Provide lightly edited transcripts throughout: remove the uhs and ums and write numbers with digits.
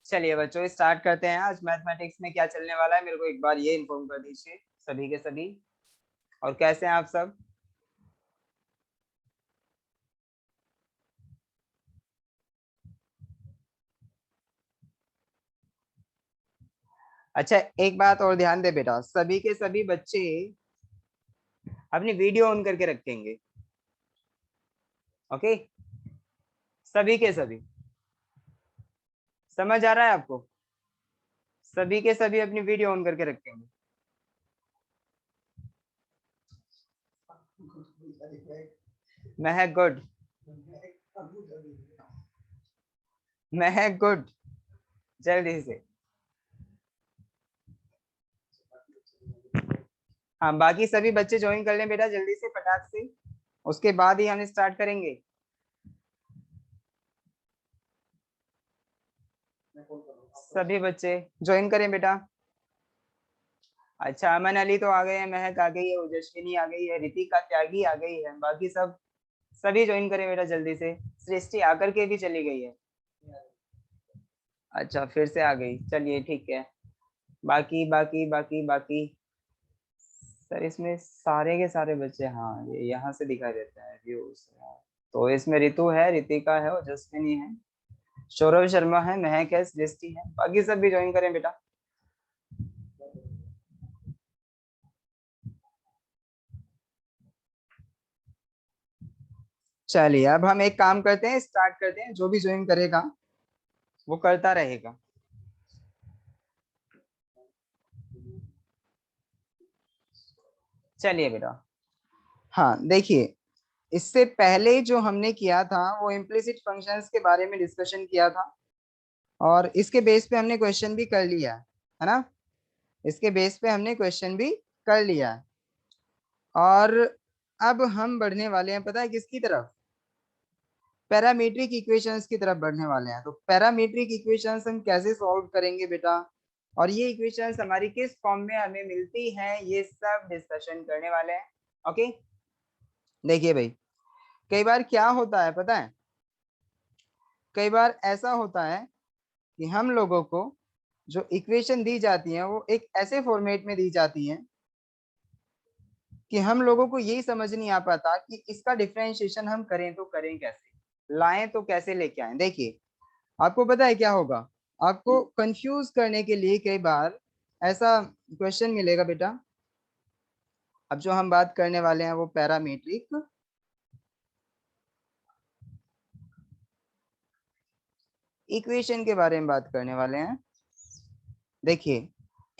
चलिए बच्चों स्टार्ट करते हैं। आज मैथमेटिक्स में क्या चलने वाला है मेरे को एक बार ये इन्फॉर्म कर दीजिए सभी के सभी। और कैसे हैं आप सब? अच्छा, एक बात और ध्यान दे बेटा, सभी के सभी बच्चे अपनी वीडियो ऑन करके रखेंगे। ओके, सभी के सभी। समझ आ रहा है आपको? सभी के सभी अपनी वीडियो ऑन करके रखेंगे। महक गुड। महक गुड। जल्दी से। हाँ, बाकी सभी बच्चे ज्वाइन कर लें बेटा जल्दी से फटाक से, उसके बाद ही हम स्टार्ट करेंगे। सभी बच्चे ज्वाइन करें बेटा। अच्छा, अमन अली तो आ गए हैं, महक आ गई है, ओजस्विनी आ गई है, रितिका त्यागी आ गई है, बाकी सब सभी ज्वाइन करें बेटा जल्दी से। सृष्टि आकर के भी चली गई है। अच्छा, फिर से आ गई, चलिए ठीक है। बाकी बाकी बाकी बाकी सर इसमें सारे के सारे बच्चे, हाँ ये यहाँ से दिखाई देता है व्यूज। तो इसमें रितु है, रितिका है, ओजस्विनी है, सौरभ शर्मा है, महक है, सृष्टि है, बाकी सब भी ज्वाइन करें बेटा। चलिए अब हम एक काम करते हैं, स्टार्ट करते हैं, जो भी ज्वाइन करेगा वो करता रहेगा। चलिए बेटा। हाँ देखिए, इससे पहले जो हमने किया था वो इम्प्लिसिट फंक्शंस के बारे में डिस्कशन किया था, और इसके बेस पे हमने क्वेश्चन भी कर लिया है ना। इसके बेस पे हमने क्वेश्चन भी कर लिया है। और अब हम बढ़ने वाले हैं, पता है किसकी तरफ? पैरामीट्रिक इक्वेशंस की तरफ बढ़ने वाले हैं। तो पैरामीट्रिक इक्वेशंस हम कैसे सॉल्व करेंगे बेटा, और ये इक्वेशंस हमारी किस फॉर्म में हमें मिलती हैं, ये सब डिस्कशन करने वाले हैं। ओके, देखिए भाई, कई बार क्या होता है पता है, कई बार ऐसा होता है कि हम लोगों को जो इक्वेशन दी जाती है वो एक ऐसे फॉर्मेट में दी जाती है कि हम लोगों को यही समझ नहीं आ पाता कि इसका डिफरेंशिएशन हम करें तो करें कैसे, लाएं तो कैसे लेके आए। देखिए, आपको पता है क्या होगा, आपको कंफ्यूज करने के लिए कई बार ऐसा क्वेश्चन मिलेगा बेटा। अब जो हम बात करने वाले हैं वो पैरामीट्रिक इक्वेशन के बारे में बात करने वाले हैं। देखिए,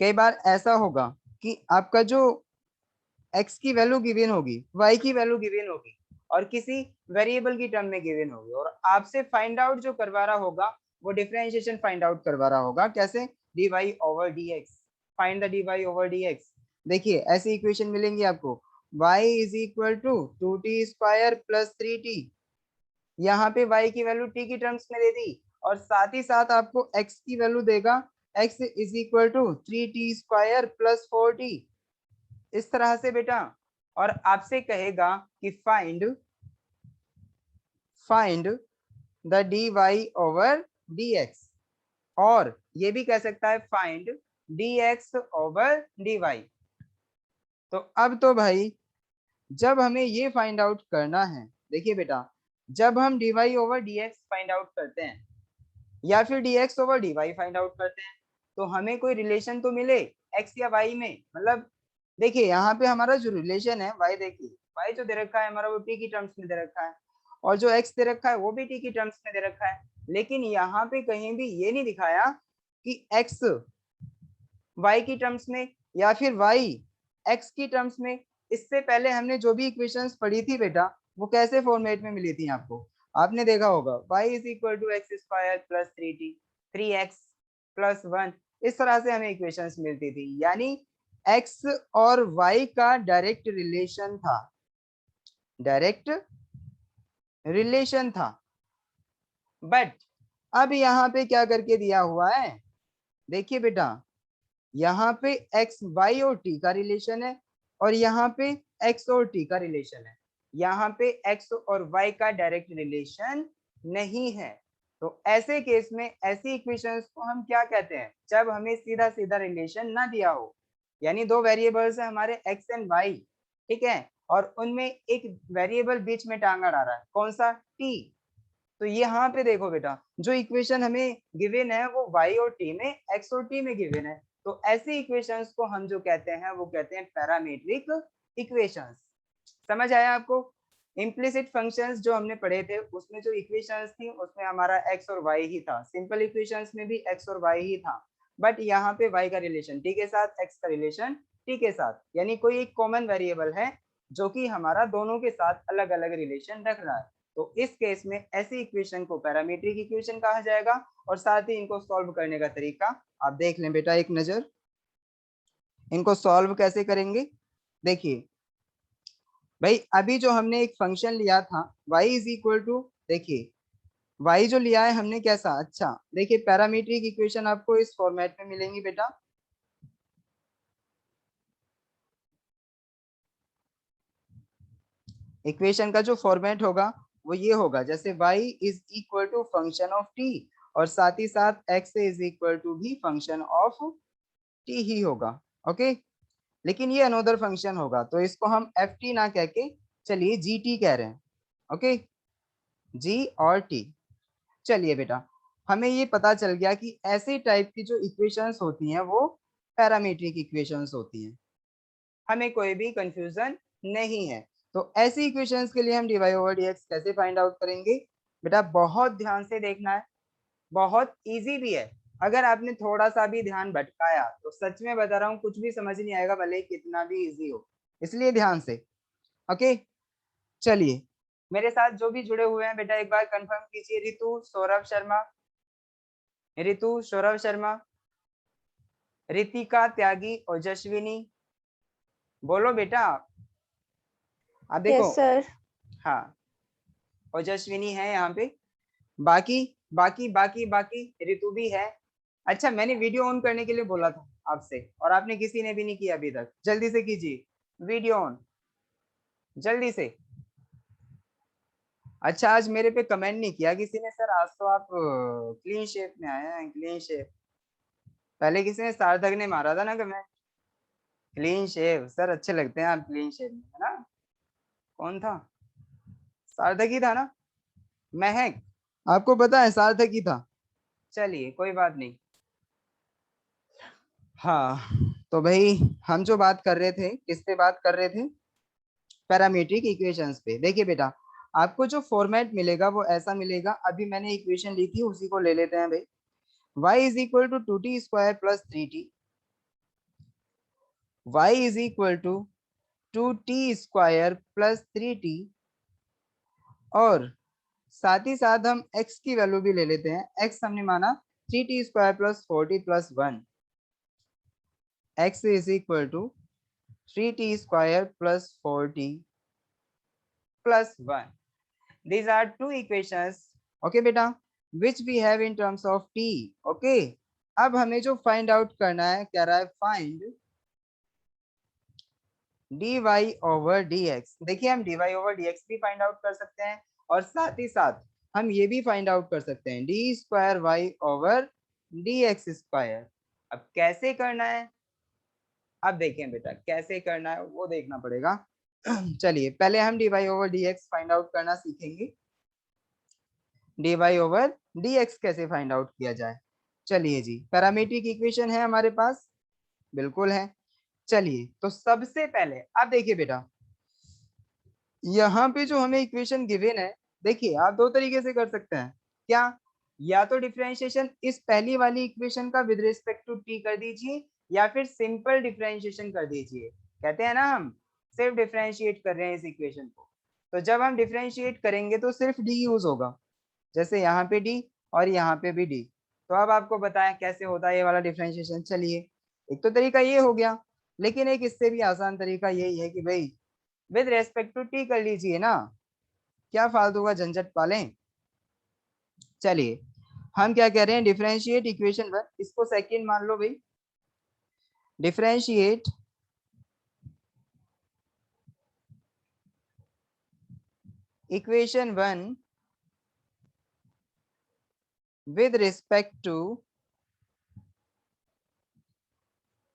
कई बार ऐसा होगा कि आपका जो x की वैल्यू गिवन होगी, y की वैल्यू गिवन होगी, और किसी वेरिएबल की टर्म में गिवन होगी, और आपसे फाइंड आउट जो करवा रहा होगा वो डिफरेंशिएशन फाइंड आउट करवा रहा होगा। कैसे? dy over dx, find the dy over dx। देखिए, ऐसी इक्वेशन मिलेंगी आपको, y is equal to 2t² plus 3t। यहाँ पे y की वैल्यू t की टर्म्स में दे दी, और साथ ही साथ आपको x की वैल्यू देगा, x is equal to 3t² plus 4t। इस तरह से बेटा, और आपसे कहेगा कि find the dy over dx, और ये भी कह सकता है फाइंड dx ओवर dy। तो अब तो भाई, जब हमें ये फाइंड आउट करना है, देखिए बेटा, जब हम dy over dx find out करते हैं या फिर dx over dy find out करते हैं, तो हमें कोई रिलेशन तो मिले x या y में। मतलब देखिए, यहाँ पे हमारा जो रिलेशन है y, देखिए y जो दे रखा है हमारा वो t की टर्म्स में दे रखा है, और जो x दे रखा है वो भी t की टर्म्स में दे रखा है। लेकिन यहाँ पे कहीं भी ये नहीं दिखाया कि x y की टर्म्स में या फिर y x की टर्म्स में। इससे पहले हमने जो भी इक्वेशंस पढ़ी थी बेटा, वो कैसे फॉर्मेट में मिली थी आपको? आपने देखा होगा y is equal to x square plus 3t, 3x plus 1। इस तरह से हमें इक्वेशंस मिलती थी, यानी x और y का डायरेक्ट रिलेशन था, डायरेक्ट रिलेशन था। बट अब यहाँ पे क्या करके दिया हुआ है, देखिए बेटा, यहाँ पे x y और t का रिलेशन है, और यहाँ पे x और t का रिलेशन है। यहाँ पे x और y का डायरेक्ट रिलेशन नहीं है। तो ऐसे केस में ऐसी इक्वेशंस को हम क्या कहते हैं, जब हमें सीधा सीधा रिलेशन ना दिया हो, यानी दो वेरिएबल्स है हमारे x एंड y, ठीक है, और उनमें एक वेरिएबल बीच में टांग अड़ा रहा है, कौन सा, t। तो यहाँ पे देखो बेटा, जो इक्वेशन हमें गिवन है वो y और t में, x और t में गिवन है, तो ऐसी इक्वेशंस को हम जो कहते हैं वो कहते हैं पैरामीट्रिक इक्वेशंस। समझ आया आपको। इम्प्लिसिट फंक्शंस जो हमने पढ़े थे उसमें जो इक्वेशंस थी उसमें हमारा x और y ही था, सिंपल इक्वेशंस में भी x और y ही था, बट यहाँ पे y का रिलेशन t के साथ, x का रिलेशन t के साथ, यानी कोई एक कॉमन वेरिएबल है जो कि हमारा दोनों के साथ अलग अलग रिलेशन रख रहा है। तो इस केस में ऐसी इक्वेशन को पैरामीट्रिक इक्वेशन कहा जाएगा, और साथ ही इनको सॉल्व करने का तरीका आप देख लें बेटा एक नजर। इनको सॉल्व कैसे करेंगे, देखिए भाई, अभी जो हमने एक फंक्शन लिया था y इज इक्वल टू, देखिए y जो लिया है हमने कैसा, अच्छा देखिए पैरामीट्रिक इक्वेशन आपको इस फॉर्मेट में मिलेंगी बेटा। इक्वेशन का जो फॉर्मेट होगा वो ये होगा, जैसे y is equal to function of t, और साथ ही साथ x इज इक्वल टू भी फंक्शन ऑफ t ही होगा, ओके। लेकिन ये अनदर फंक्शन होगा तो इसको हम ft ना कह के चलिए gt कह रहे हैं, ओके, g और t। चलिए बेटा, हमें ये पता चल गया कि ऐसे टाइप की जो इक्वेशंस होती हैं वो पैरामीट्रिक इक्वेशंस होती हैं, हमें कोई भी कंफ्यूजन नहीं है। तो ऐसी इक्वेशंस के लिए हम dy ओवर dx कैसे फाइंड आउट करेंगे, बेटा बहुत ध्यान से देखना है, बहुत इजी भी है। अगर आपने थोड़ा सा भी ध्यान भटकाया तो सच में बता रहा हूँ कुछ भी समझ नहीं आएगा, भले ही कितना भी इजी हो, इसलिए ध्यान से, ओके। चलिए, मेरे साथ जो भी जुड़े हुए हैं बेटा एक बार कंफर्म कीजिए, रितु, सौरभ शर्मा, रितु, सौरभ शर्मा, रितिका, त्यागी, ओजस्विनी, बोलो बेटा। आप देखो, यस सर। हाँ, ओजस्विनी है यहाँ पे, बाकी बाकी बाकी बाकी रितु भी है। अच्छा, मैंने वीडियो ऑन करने के लिए बोला था आपसे और आपने किसी ने भी नहीं किया अभी तक, जल्दी से कीजिए वीडियो ऑन, जल्दी से। अच्छा, आज मेरे पे कमेंट नहीं किया किसी ने, सर आज तो आप क्लीन शेप में आए हैं, क्लीन शेप। पहले किसी ने, सार्थक ने मारा था ना कमेंट, क्लीन शेव सर अच्छे लगते हैं आप क्लीन शेव में, है ना। कौन था, सार्थक ही था ना, महक, आपको पता है सार्थक ही था। चलिए कोई बात नहीं। हाँ, तो भाई हम जो बात कर रहे थे, किस पे बात कर रहे थे, पैरामीट्रिक इक्वेशंस पे। देखिए बेटा, आपको जो फॉर्मेट मिलेगा वो ऐसा मिलेगा, अभी मैंने इक्वेशन लिखी उसी को ले लेते हैं भाई। y is equal to 2t square plus 3t, y is equal to 2t square plus 3t, और साथ ही साथ हम x की वैल्यू भी ले लेते हैं, x हमने माना 3t square plus 4t plus 1, x is equal to 3t square plus 4t plus 1. These are two equations, okay बेटा, which we have in terms of t, okay। अब हमें जो फाइंड आउट करना है, कह रहा है फाइंड dy ओवर dx। देखिए हम dy ओवर dx भी फाइंड आउट कर सकते हैं, और साथ ही साथ हम ये भी फाइंड आउट कर सकते हैं d square Y over dx square. अब कैसे करना है, अब देखें बेटा कैसे करना है वो देखना पड़ेगा। चलिए पहले हम dy over dx find out करना सीखेंगे, dy ओवर dx कैसे फाइंड आउट किया जाए। चलिए जी, पैरामीट्रिक इक्वेशन है हमारे पास, बिल्कुल है। चलिए तो सबसे पहले आप देखिए बेटा, यहाँ पे जो हमें इक्वेशन गिवन है, देखिए आप दो तरीके से कर सकते हैं, क्या, या तो डिफरेंशिएशन इस पहली वाली इक्वेशन का विद रिस्पेक्ट टू टी कर दीजिए, या फिर सिंपल डिफरेंशिएशन कर दीजिए। कहते हैं ना हम सिर्फ डिफरेंशिएट कर रहे हैं इस इक्वेशन को, तो जब हम डिफरेंशिएट करेंगे तो सिर्फ डी यूज होगा, जैसे यहाँ पे डी और यहाँ पे भी डी। तो अब आपको बताएं कैसे होता है ये वाला डिफरेंशिएशन। चलिए, एक तो तरीका ये हो गया, लेकिन एक इससे भी आसान तरीका यही है कि भाई विद रेस्पेक्ट टू टी कर लीजिए ना, क्या फालतू का झंझट पालें। चलिए, हम क्या कह रहे हैं, डिफरेंशिएट इक्वेशन 1, इसको सेकंड मान लो भाई, differentiate equation 1 with respect to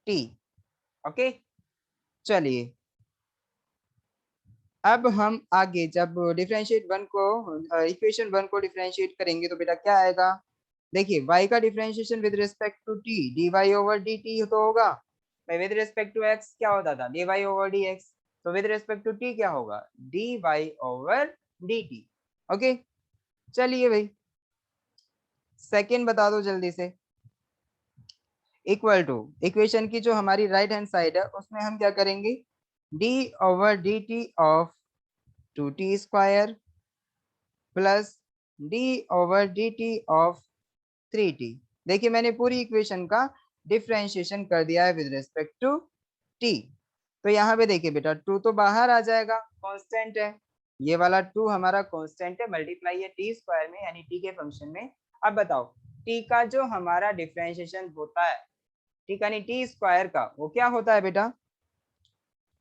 t. Okay, चलिए अब हम आगे जब डिफरेंशिएट वन को इक्वेशन वन को डिफरेंशिएट करेंगे तो बेटा क्या आएगा। देखिए y का differentiation with respect to t dy over dt तो होगा। भाई विद रिस्पेक्ट टू x क्या होता था, dy ओवर dx। तो विद रिस्पेक्ट टू t क्या होगा, dy ओवर dt। ओके, चलिए भाई सेकंड बता दो जल्दी से। इक्वल टू इक्वेशन की जो हमारी राइट हैंड साइड है उसमें हम क्या करेंगे, d over dt of 2t square plus d over dt of 3t। देखिए मैंने पूरी इक्वेशन का डिफरेंशिएशन कर दिया है विद रिस्पेक्ट टू t। तो यहाँ पे देखिए बेटा 2 तो बाहर आ जाएगा, कांस्टेंट है। ये वाला 2 हमारा कांस्टेंट है, मल्टीप्लाई है t स्क्वायर में यानी t के फंक्शन में। अब बताओ t का जो हमारा डिफरेंशिएशन होता है, ठीक है नहीं, टी स्क्वायर का वो क्या होता है बेटा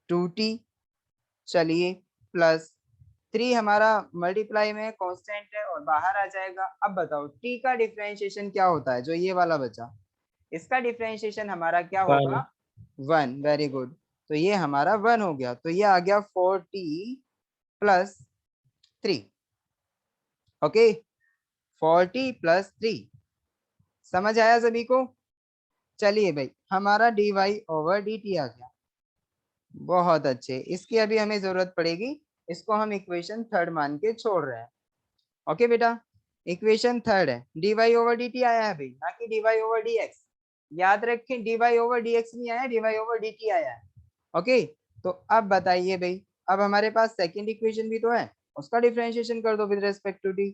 2t। चलिए प्लस 3 हमारा मल्टीप्लाई में कांस्टेंट है और बाहर आ जाएगा। अब बताओ t का डिफरेंशिएशन क्या होता है, जो ये वाला बचा इसका डिफरेंशिएशन हमारा क्या होगा 1। वेरी गुड, तो ये हमारा 1 हो गया, तो ये आ गया 4t plus 3। Okay, 4t plus 3, समझ आया सभी को। चलिए भाई हमारा dy ओवर dt आ गया, बहुत अच्छे। इसकी अभी हमें जरूरत पड़ेगी, इसको हम इक्वेशन थर्ड मान के छोड़ रहे हैं। ओके बेटा, इक्वेशन थर्ड है dy ओवर dt आया है भाई, ना कि dy ओवर dx। याद रखें dy ओवर dx नहीं आया, dy ओवर dt आया है। ओके, तो अब बताइए भाई, अब हमारे पास सेकंड इक्वेशन भी तो है, उसका डिफरेंशिएशन कर दो विद रिस्पेक्ट टू डी।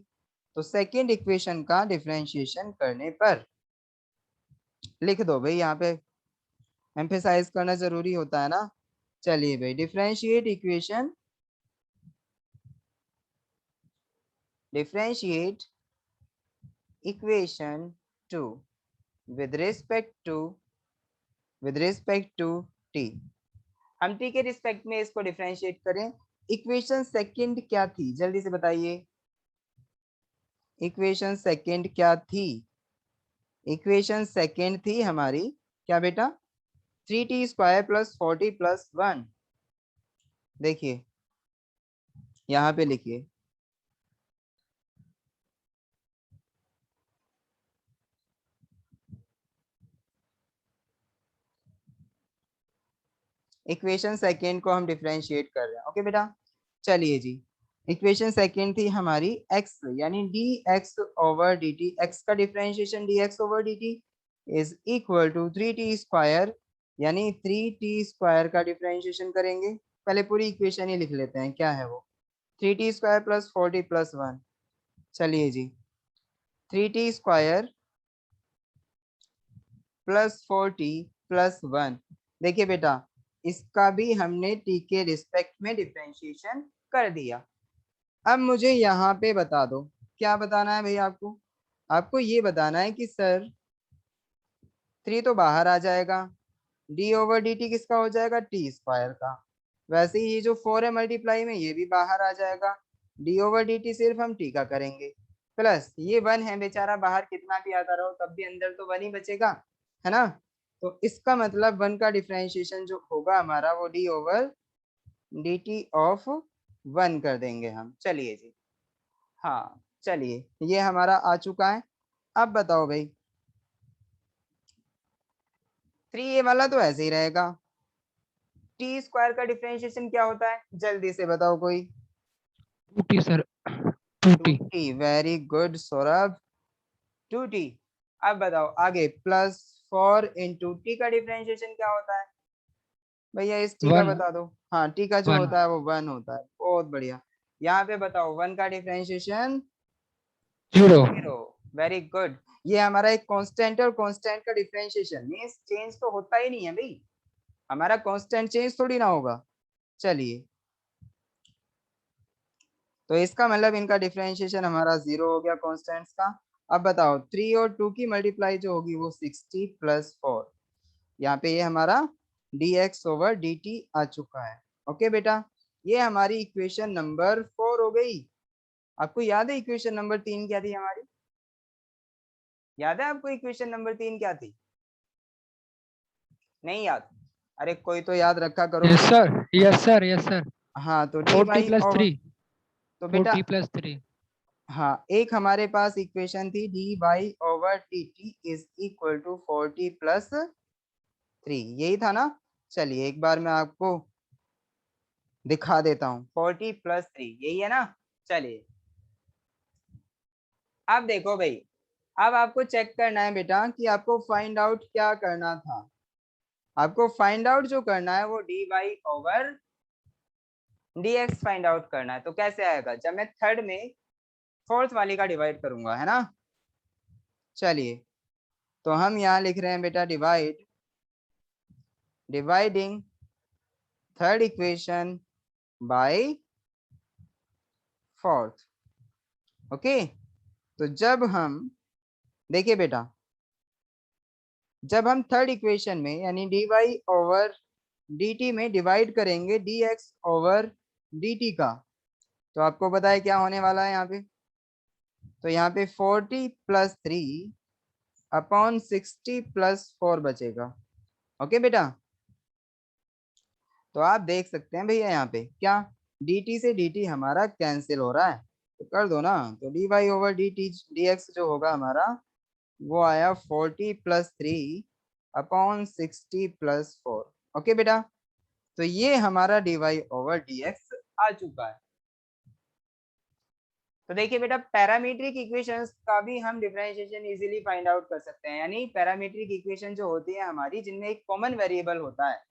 तो सेकंड इक्वेशन का डिफरेंशिएशन करने पर लिख दो भाई, यहाँ पे एम्फेसाइज करना जरूरी होता है ना। चलिए भाई differentiate equation 2 with respect to t। हम t के रिस्पेक्ट में इसको डिफरेंशिएट करें। इक्वेशन सेकंड क्या थी जल्दी से बताइए, इक्वेशन सेकंड क्या थी। इक्वेशन सेकंड थी हमारी क्या बेटा 3t स्क्वायर प्लस 40 प्लस 1। देखिए यहाँ पे लिखिए, इक्वेशन सेकंड को हम डिफरेंशिएट कर रहे हैं। ओके बेटा, चलिए जी इक्वेशन सेकंड थी हमारी x यानी dx ओवर dt, x का differentiation dx over dt is equal to 3t square यानी 3t स्क्वायर का डिफरेंशिएशन करेंगे। पहले पूरी इक्वेशन ही लिख लेते हैं, क्या है वो 3t स्क्वायर प्लस 40 प्लस 1। चलिए जी 3t स्क्वायर प्लस 40 प्लस 1। देखिए बेटा इसका भी हमने t के रिस्पेक्ट में डिफरेंशिएशन कर दिया। अब मुझे यहाँ पे बता दो, क्या बताना है भाई आपको, आपको ये बताना है कि सर 3 तो बाहर आ जाएगा, d ओवर डी टी किसका हो जाएगा t स्क्वायर का। वैसे ही ये जो 4 है मल्टीप्लाई में ये भी बाहर आ जाएगा, d ओवर डी टी सिर्फ हम t का करेंगे, प्लस ये 1 है बेचारा बाहर कितना भी आता रहो तब भी अंदर तो 1 ही बचेगा, है ना। तो इसका मतलब 1 का डिफरेंशिएशन जो होगा हमारा वो d over d T of 1 कर देंगे हम। चलिए जी, हाँ चलिए ये हमारा आ चुका है। अब बताओ भाई 3a वाला तो ऐसे ही रहेगा, टी स्क्वायर का डिफरेंशिएशन क्या होता है जल्दी से बताओ कोई। 2t sir, 2t 2t, very good Saurabh, 2t। अब बताओ आगे प्लस 4 इंटू टी का डिफरेंशिएशन क्या होता है भैया, इस टी का 1 बता दो। हाँ टी का जो 1 होता है वो 1 होता है, बहुत बढ़िया। यहाँ पे बताओ 1 का डिफरेंशिएशन 0 0। वेरी गुड, ये हमारा एक कांस्टेंट है और कांस्टेंट का डिफरेंशिएशन मींस चेंज तो होता ही नहीं है भाई, हमारा कांस्टेंट चेंज थोड़ी ना होगा। चलिए तो इसका मतलब इनका डिफरेंशिएशन हमारा 0 हो गया कांस्टेंट्स का। अब बताओ 3 और 2 की मल्टीप्लाई जो होगी वो 60 प्लस 4। यहाँ पे ये हमारा dx ओवर dt आ चुका है। ओके बेटा, ये हमारी इक्वेशन नंबर 4 हो गई। आपको याद है इक्वेशन नंबर 3 क्या थी हमारी, याद है आपको इक्वेशन नंबर 3 क्या थी? नहीं याद? अरे कोई तो याद रखा करो। Yes sir, yes sir, yes sir. हाँ तो डी 40 वाई प्लस ओवर, 3, तो बेटा 40 प्लस 3। हाँ एक हमारे पास इक्वेशन थी d Y over d t is equal to 40+3, यही था ना? चलिए एक बार मैं आपको दिखा देता हूँ, 40+3 यही है ना? चलिए अब देखो भाई, अब आपको चेक करना है बेटा कि आपको फाइंड आउट क्या करना था। आपको फाइंड आउट जो करना है वो d Y over D x find out करना है। तो कैसे आएगा? जब मैं थर्ड में फोर्थ वाली का डिवाइड करूंगा, है ना? चलिए तो हम यहाँ लिख रहे हैं बेटा dividing third equation by fourth. Okay, तो जब हम देखिए बेटा, जब हम थर्ड इक्वेशन में यानी d Y over d t में डिवाइड करेंगे d x over d t का, तो आपको पता है क्या होने वाला है यहाँ पे? तो यहाँ पे 40+3/60+4 बचेगा। ओके बेटा, तो आप देख सकते हैं भैया यहाँ पे क्या dt से dt हमारा कैंसिल हो रहा है, तो कर दो ना। तो dy ओवर dt dx जो होगा हमारा वो आया 40+3/60+4। ओके बेटा, तो ये हमारा dy ओवर dx आ चुका है। तो देखिए बेटा, पैरामीट्रिक इक्वेशंस का भी हम डिफरेंशिएशन इजीली फाइंड आउट कर सकते हैं। यानी पैरामीट्रिक इक्वेशन जो होती है हमारी, जिनमें एक कॉमन वेरिएबल होता है।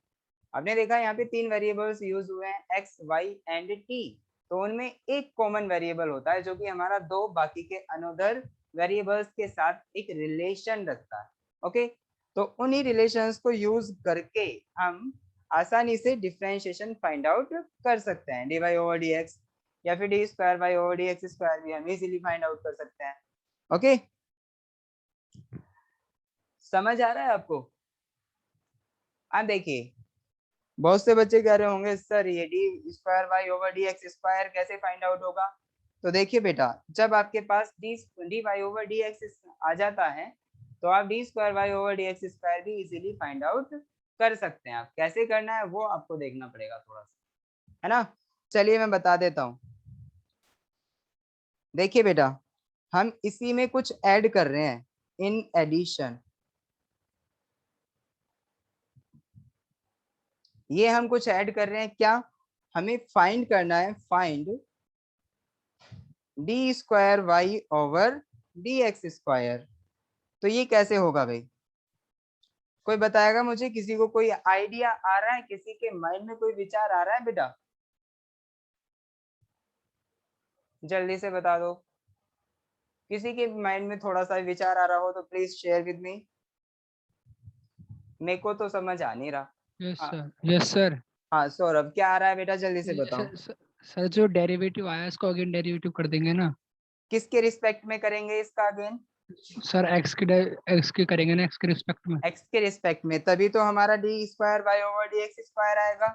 आपने देखा यहाँ पे 3 वेरिएबल्स यूज हुए हैं, एक्स वाई एंड टी। तो उनमें एक कॉमन वेरिएबल होता है जो कि हमारा दो बाकी के अनदर वेरिएबल्स के साथ एक रिलेशन रखता है। ओके, तो उन्हीं रिलेशंस को यूज करके हम आसानी से डिफरेंशिएशन फाइंड आउट कर सकते हैं। D Y over D x या फिर d square Y over D x square भी हम इजीली फाइंड आउट कर सकते हैं। ओके, समझ आ रहा है आपको? अब देखिए, बहुत से बच्चे कह रहे होंगे सर ये D square Y over D x square कैसे फाइंड आउट होगा? तो देखिए बेटा, जब आपके पास D Y over D X आ जाता है तो आप D square Y over D x square भी इजीली फाइंड आउट कर सकते हैं। आप कैसे करना है वो आपको देखना पड़ेगा थोड़ा सा, है ना? चलिए मैं बता देता हूँ। देखिए बेटा, हम इसी में कुछ ऐड कर रहे हैं इन एडिशन। ये हम कुछ ऐड कर रहे हैं क्या? हमें फाइंड करना है, find d square Y over D x square. तो ये कैसे होगा भाई? कोई बताएगा मुझे? किसी को कोई आइडिया आ रहा है? किसी के माइंड में कोई विचार आ रहा है बेटा? जल्दी से बता दो। किसी के माइंड में थोड़ा सा विचार आ रहा हो तो प्लीज शेयर विद मी। मेरे को तो समझ आ नहीं रहा। यस हाँ, सर, यस सर। हाँ सौरभ क्या आ रहा है बेटा? जल्दी से बताओ। सर, सर जो डेरिवेटिव आया इसको अगेन डेरिवेटिव कर देंगे ना। किसके रिस्पेक्ट में करेंगे इसका अगेन? सर एक्स के करेंगे ना, एक्स के रिस्पेक्ट में। एक्स के रिस्पेक्ट में, तभी तो हमारा D square Y over D x square आएगा।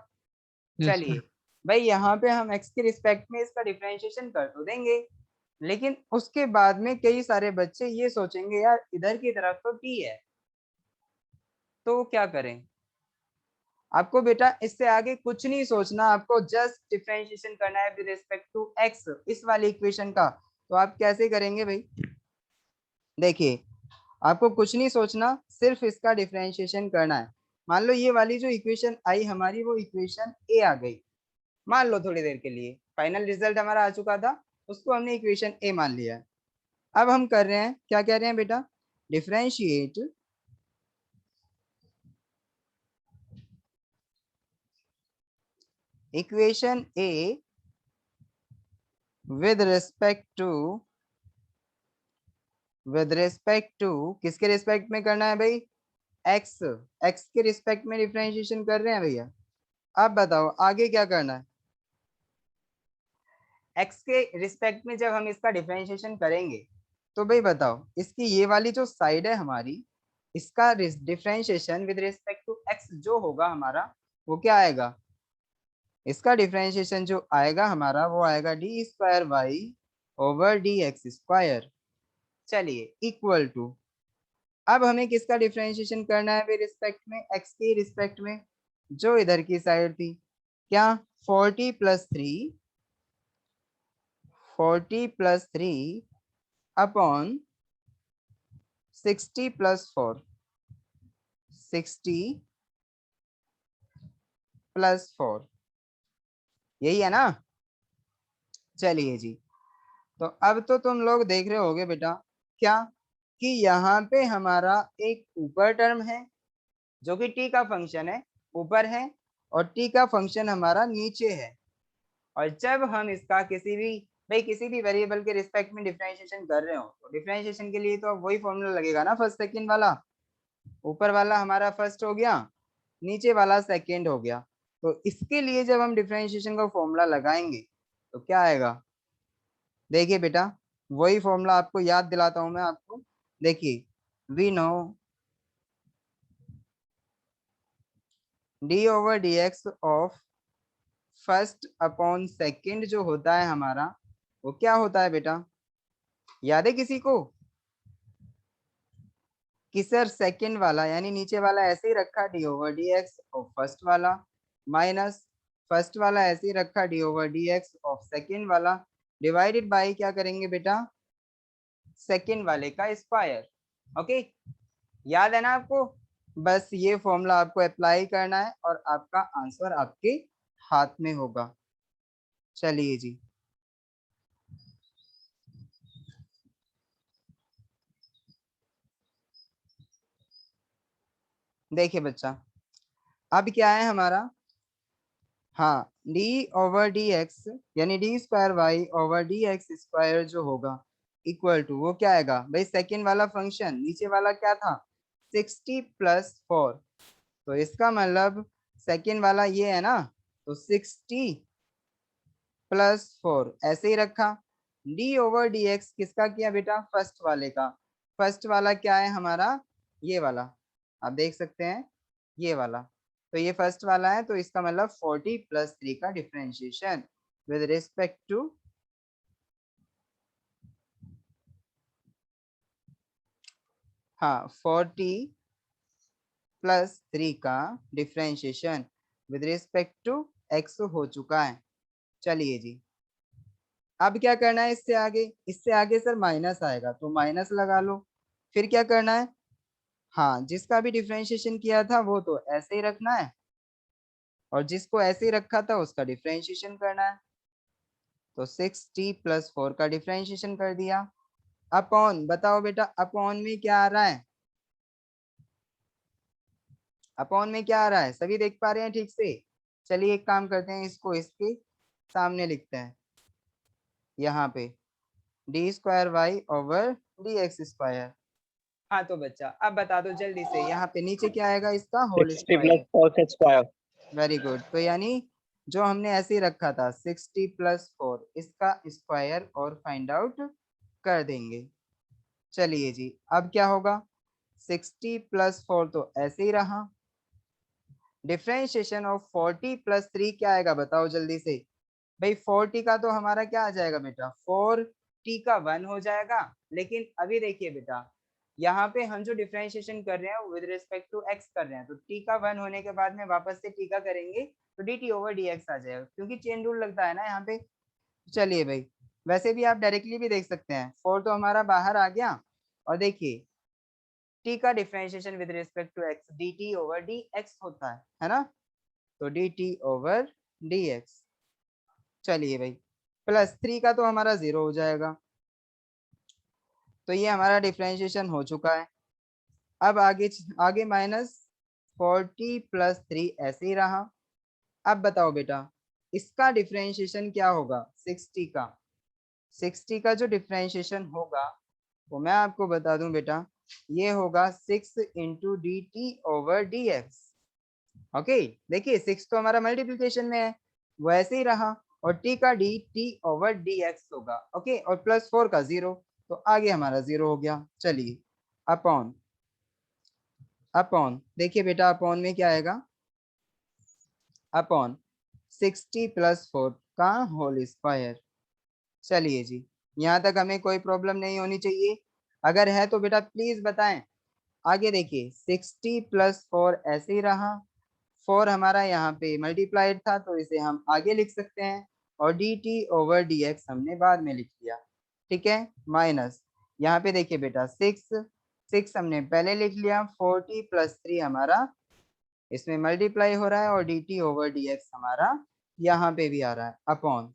Yes sir. चलिए भाई, यहाँ पे हम एक्स के रिस्पेक्ट में इसका डिफरेंशिएशन कर तो देंगे, लेकिन उसके बाद में कई सारे बच्चे ये सोचेंगे यार इधर की तरफ तो टी है, तो क्या करें? आपको बेटा इससे आगे कुछ नहीं सोचना, आपको जस्ट डिफरेंशिएशन करना है विद रिस्पेक्ट टू एक्स इस वाली इक्वेशन का। तो आप कैसे करेंगे भाई? देखिए, आपको कुछ नहीं सोचना, सिर्फ इसका डिफरेंशिएशन करना है। मान लो ये वाली जो इक्वेशन आई हमारी वो इक्वेशन ए आ गई, मान लो थोड़ी देर के लिए, फाइनल रिजल्ट हमारा आ चुका था, उसको हमने इक्वेशन ए मान लिया है। अब हम कर रहे हैं, क्या कह रहे हैं बेटा? Differentiate equation A with respect to किसके रिस्पेक्ट में करना है भाई? एक्स। एक्स के रिस्पेक्ट में डिफरेंशिएशन कर रहे हैं भैया। अब बताओ आगे क्या करना है? एक्स के रिस्पेक्ट में जब हम इसका डिफरेंशिएशन करेंगे तो भाई बताओ, इसकी ये वाली जो साइड है हमारी, इसका differentiation with respect to x जो होगा हमारा वो क्या आएगा? इसका डिफरेंशिएशन जो आएगा हमारा वो आएगा d square Y over D x square. चलिए इक्वल टू अब हमें किसका डिफरेंशिएशन करना है रिस्पेक्ट में, x के रिस्पेक्ट में, जो इधर की साइड थी, क्या 40 + 3 अपॉन 60 + 4 60 + 4, यही है ना। चलिए जी, तो अब तो तुम लोग देख रहे होगे बेटा क्या कि यहाँ पे हमारा एक ऊपर टर्म है जो कि t का फंक्शन है, ऊपर है, और t का फंक्शन हमारा नीचे है। और जब हम इसका किसी भी वेरिएबल के रिस्पेक्ट में डिफरेंशिएशन कर रहे हो तो डिफरेंशिएशन के लिए तो वही फॉर्मूला लगेगा ना, फर्स्ट सेकंड वाला। ऊपर वाला हमारा फर्स्ट हो गया, नीचे वाला सेकंड हो गया। तो इसके लिए जब हम डिफरेंशिएशन का फॉर्मूला लगाएंगे तो क्या आएगा, देखिए बेटा वही फॉर्मूला आपको याद दिलाता हूं मैं आपको। देखिए we know d/dx of first upon second जो होता है हमारा, वो क्या होता है बेटा, याद है किसी को कि सर सेकंड वाला यानी नीचे वाला ऐसे ही रखा d/dx ऑफ फर्स्ट वाला, माइनस फर्स्ट वाला ऐसे ही रखा d/dx ऑफ सेकंड वाला, डिवाइडेड बाय क्या करेंगे बेटा, सेकंड वाले का स्क्वायर। ओके, याद है ना आपको। बस ये फॉर्मूला आपको अप्लाई करना है और आपका आंसर आपके हाथ में होगा। चलिए जी, देखिए बच्चा अब क्या है हमारा, हाँ d/dx यानी d²y/dx² जो होगा इक्वल टू, वो क्या आएगा भाई, सेकंड वाला फंक्शन, नीचे वाला क्या था 60 + 4, तो इसका मतलब सेकंड वाला ये है ना, तो 60 + 4 ऐसे ही रखा। d/dx किसका किया बेटा, फर्स्ट वाले का, फर्स्ट वाला क्या है हमारा, ये वाला, आप देख सकते हैं ये वाला, तो ये फर्स्ट वाला है, तो इसका मतलब 40 + 3 का डिफरेंशिएशन विद रिस्पेक्ट टू, हाँ 40 + 3 का differentiation with respect to x हो चुका है। चलिए जी, अब क्या करना है, इससे आगे सर माइनस आएगा तो माइनस लगा लो। फिर क्या करना है, हाँ जिसका भी डिफरेंशिएशन किया था वो तो ऐसे ही रखना है, और जिसको ऐसे ही रखा था उसका डिफरेंशिएशन करना है। तो 60 + 4 का डिफरेंशिएशन कर दिया, अपॉन, बताओ बेटा अपॉन में क्या आ रहा है, अपॉन में क्या आ रहा है, सभी देख पा रहे हैं ठीक से। चलिए एक काम करते हैं, इसको इसके सामने लिखते हैं यहाँ पे, d²y/dx²। हाँ तो बच्चा अब बता दो जल्दी से, यहाँ पे नीचे क्या आएगा, इसका होल 60 स्क्वायर। + 4 का स्क्वायर। वेरी गुड, तो यानी जो हमने ऐसे ही रखा था 60 + 4 इसका स्क्वायर और फाइंड आउट कर देंगे। चलिए जी, अब क्या होगा, 60 + 4 तो ऐसे ही रहा, डिफरेंशिएशन ऑफ 40 + 3 क्या आएगा बताओ जल्दी से, भाई 40 का तो हमारा क्या आ जाएगा बेटा, 4t का 1 हो जाएगा। लेकिन अभी देखिए बेटा, यहाँ पे हम जो डिफरेंशिएशन कर रहे हैं विद रिस्पेक्ट टू x कर रहे हैं, तो t का 1 होने के बाद में वापस से t का करेंगे तो dt/dx आ जाएगा, क्योंकि चेन रूल लगता है ना यहाँ पे। चलिए भाई, वैसे भी आप डायरेक्टली भी देख सकते हैं, 4 तो हमारा बाहर आ गया, और देखिए t का differentiation with respect to x dt/dx होता है ना, तो dt/dx। चलिए भाई, +3 का तो हमारा 0 हो जाएगा, तो ये हमारा डिफरेंशिएशन हो चुका है। अब आगे आगे -40 + 3 ऐसे ही रहा। अब बताओ बेटा इसका डिफरेंशिएशन क्या होगा, 60 का जो डिफरेंशिएशन होगा वो मैं आपको बता दूं बेटा, ये होगा 6 × dt/dx। ओके, देखिए 6 तो हमारा मल्टीप्लिकेशन में है, वैसे ही रहा, और t का dt/dx होगा। ओके, और +4 का 0, तो आगे हमारा 0 हो गया। चलिए अपॉन, देखिए बेटा अपॉन में क्या आएगा, अपॉन 60 + 4 का होल स्क्वायर। चलिए जी, यहाँ तक हमें कोई प्रॉब्लम नहीं होनी चाहिए, अगर है तो बेटा प्लीज बताएं, आगे देखिए 60 प्लस 4 ऐसे ही रहा, 4 हमारा यहाँ पे मल्टीप्लाइड था तो इसे हम आगे लिख सकते हैं, और D T over D x हमने बाद में लिख लिया, ठीक है। माइनस यहाँ पे देखिए बेटा 6 हमने पहले लिख लिया, 40 प्लस 3 हमारा इसमें मल्टीप्लाई हो रहा है, और D T over D x हमारा यहाँ पे भी आ रहा है अपॉन,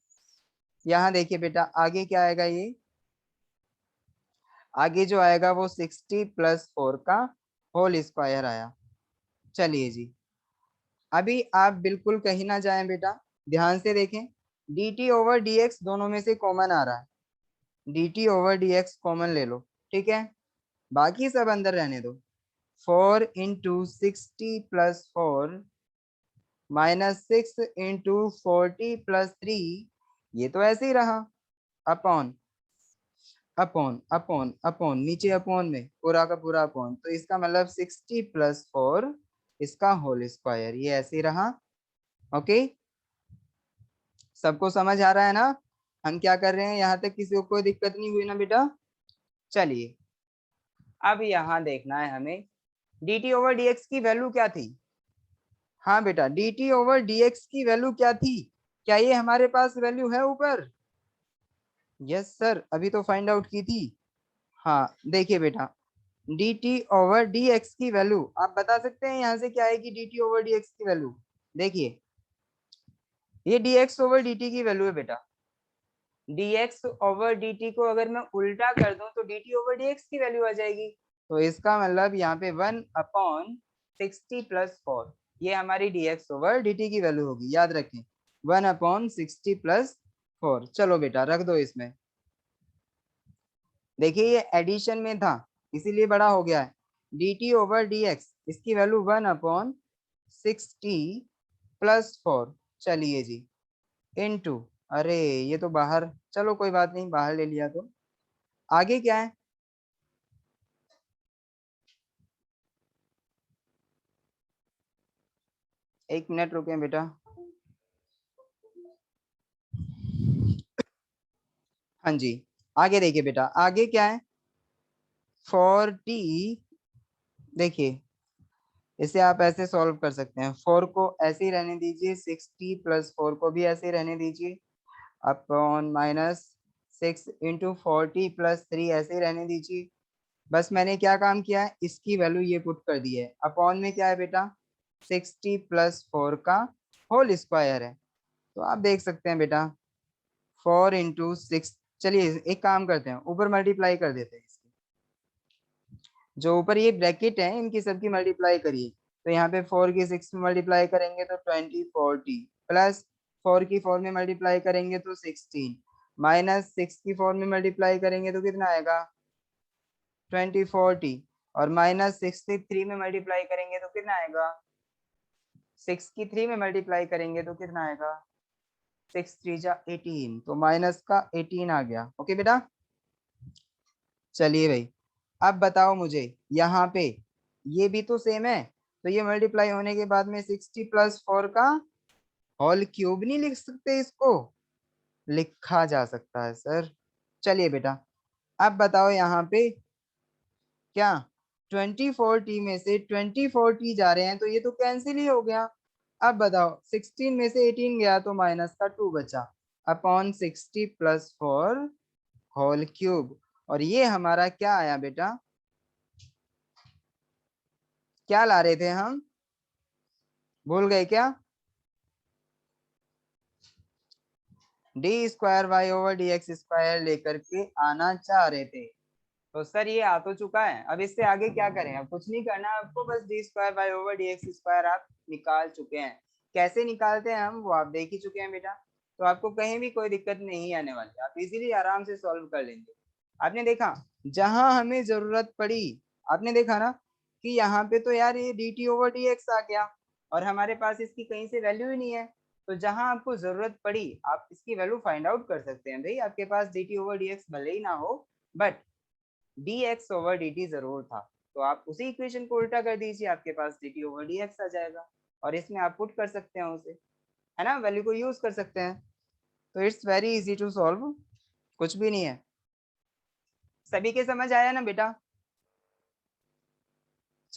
यहाँ देखिए बेटा आगे क्या आएगा, ये आगे जो आएगा वो 60 प्लस 4 का होल स्क्वायर आया। चलिए जी, अभी आप बिल्कुल कहीं ना जाएं बेटा, ध्यान से देखें, D T over D x दोनों में से कॉमन आ रहा है, D T over D x common ले लो, ठीक है, बाकी सब अंदर रहने दो। 4 into 60 plus 4 minus 6 into 40 plus 3, ये तो ऐसे ही रहा, अपॉन अपॉन अपॉन अपॉन, नीचे अपॉन में पूरा का पूरा अपॉन, तो इसका मतलब 60 प्लस 4 इसका होल स्क्वायर, ये ऐसे ही रहा। ओके, सबको समझ आ रहा है ना हम क्या कर रहे हैं, यहाँ तक किसी को कोई दिक्कत नहीं हुई ना बेटा। चलिए अब यहाँ देखना है हमें D T over D x की वैल्यू क्या थी। हाँ बेटा, D T over D x की वैल्यू क्या थी, क्या ये हमारे पास वैल्यू है ऊपर? यस सर, अभी तो फाइंड आउट की थी। हाँ देखिए बेटा, D T over D x की वैल्यू आप बता सकते हैं यहाँ से क्या आएगी, D T over D x की वैल्यू देखिए, ये D x over d T की वैल्यू है बेटा, dx ओवर dt को अगर मैं उल्टा कर दूं तो dt ओवर dx की वैल्यू आ जाएगी, तो इसका मतलब यहाँ पे 1/60 प्लस 4 ये हमारी dx ओवर dt की वैल्यू होगी, याद रखें 1/60 प्लस 4। चलो बेटा रख दो इसमें, देखिए ये एडिशन में था इसीलिए बड़ा हो गया है, dt ओवर dx इसकी वैल्यू 1/60 प्लस 4। चलिए जी, इनटू, अरे ये तो बाहर, चलो कोई बात नहीं बाहर ले लिया, तो आगे क्या है, एक मिनट रुके बेटा। हाँ जी, आगे देखिए बेटा आगे क्या है, 40, देखिए इसे आप ऐसे सॉल्व कर सकते हैं, 4 को ऐसे ही रहने दीजिए, 60 प्लस 4 को भी ऐसे ही रहने दीजिए, अपॉन माइनस 6 इंटू 40 प्लस 3 ऐसे ही रहने दीजिए। बस मैंने क्या काम किया है, इसकी वैल्यू ये पुट कर दी है, अपॉन में क्या है बेटा 60 प्लस 4 का होल स्क्वायर है, तो आप देख सकते हैं बेटा 4 इंटू 6, चलिए एक काम करते हैं ऊपर मल्टीप्लाई कर देते हैं इसकी, जो ऊपर ये ब्रैकेट है इनकी सबकी मल्टीप्लाई करिए, तो यहाँ पे 4 की 6 में मल्टीप्लाई करेंगे तो 20 40 प्लस 4 की 4 में मल्टीप्लाई करेंगे तो 16 माइनस 6 की 4 में मल्टीप्लाई करेंगे तो कितना आएगा 20 40, और माइनस 63 में मल्टीप्लाई करेंगे तो कितना आएगा 6 की 3 में मल्टीप्लाई करेंगे तो कितना आएगा 6 3 जा 18, तो माइनस का 18 आ गया। ओके बेटा, चलिए भाई अब बताओ मुझे यहाँ पे ये भी तो सेम है, तो ये मल्टीप्लाई होने के बाद में 60 प्लस 4 का होल क्यूब नहीं लिख सकते इसको? लिखा जा सकता है सर। चलिए बेटा अब बताओ यहाँ पे क्या 20 40 में से 20 40 जा रहे हैं तो ये तो कैंसिल ही हो गया। अब बताओ 16 में से 18 गया तो माइनस का 2 बचा, अपॉन 60 प्लस 4 होल क्यूब, और ये हमारा क्या आया बेटा, क्या ला रहे थे हम, भूल गए क्या? D square Y over D x square लेकर के आना चाह रहे थे, तो सर ये आ तो चुका है, अब इससे आगे क्या करें, अब कुछ नहीं करना आपको, बस d square Y over D x square आप निकाल चुके हैं, कैसे निकालते हैं हम वो आप देख ही चुके हैं बेटा, तो आपको कहीं भी कोई दिक्कत नहीं आने वाली, आप इजीली आराम से सॉल्व कर लेंगे। आपने देखा जहां हमें जरूरत पड़ी, आपने देखा ना कि यहाँ पे तो यार ये D T over D X आ गया और हमारे पास इसकी कहीं से वैल्यू ही नहीं है, तो जहां आपको जरूरत पड़ी आप इसकी वैल्यू फाइंड आउट कर सकते हैं भाई, आपके पास D T over D X भले ही ना हो बट dx ओवर dt जरूर था, तो आप उसी इक्वेशन को उल्टा कर दीजिए, आपके पास dt ओवर dx आ जाएगा, और इसमें आप पुट कर सकते हैं उसे, है ना, वैल्यू को यूज कर सकते हैं, तो it's very easy to solve, कुछ भी नहीं है। सभी के समझ आया ना बेटा?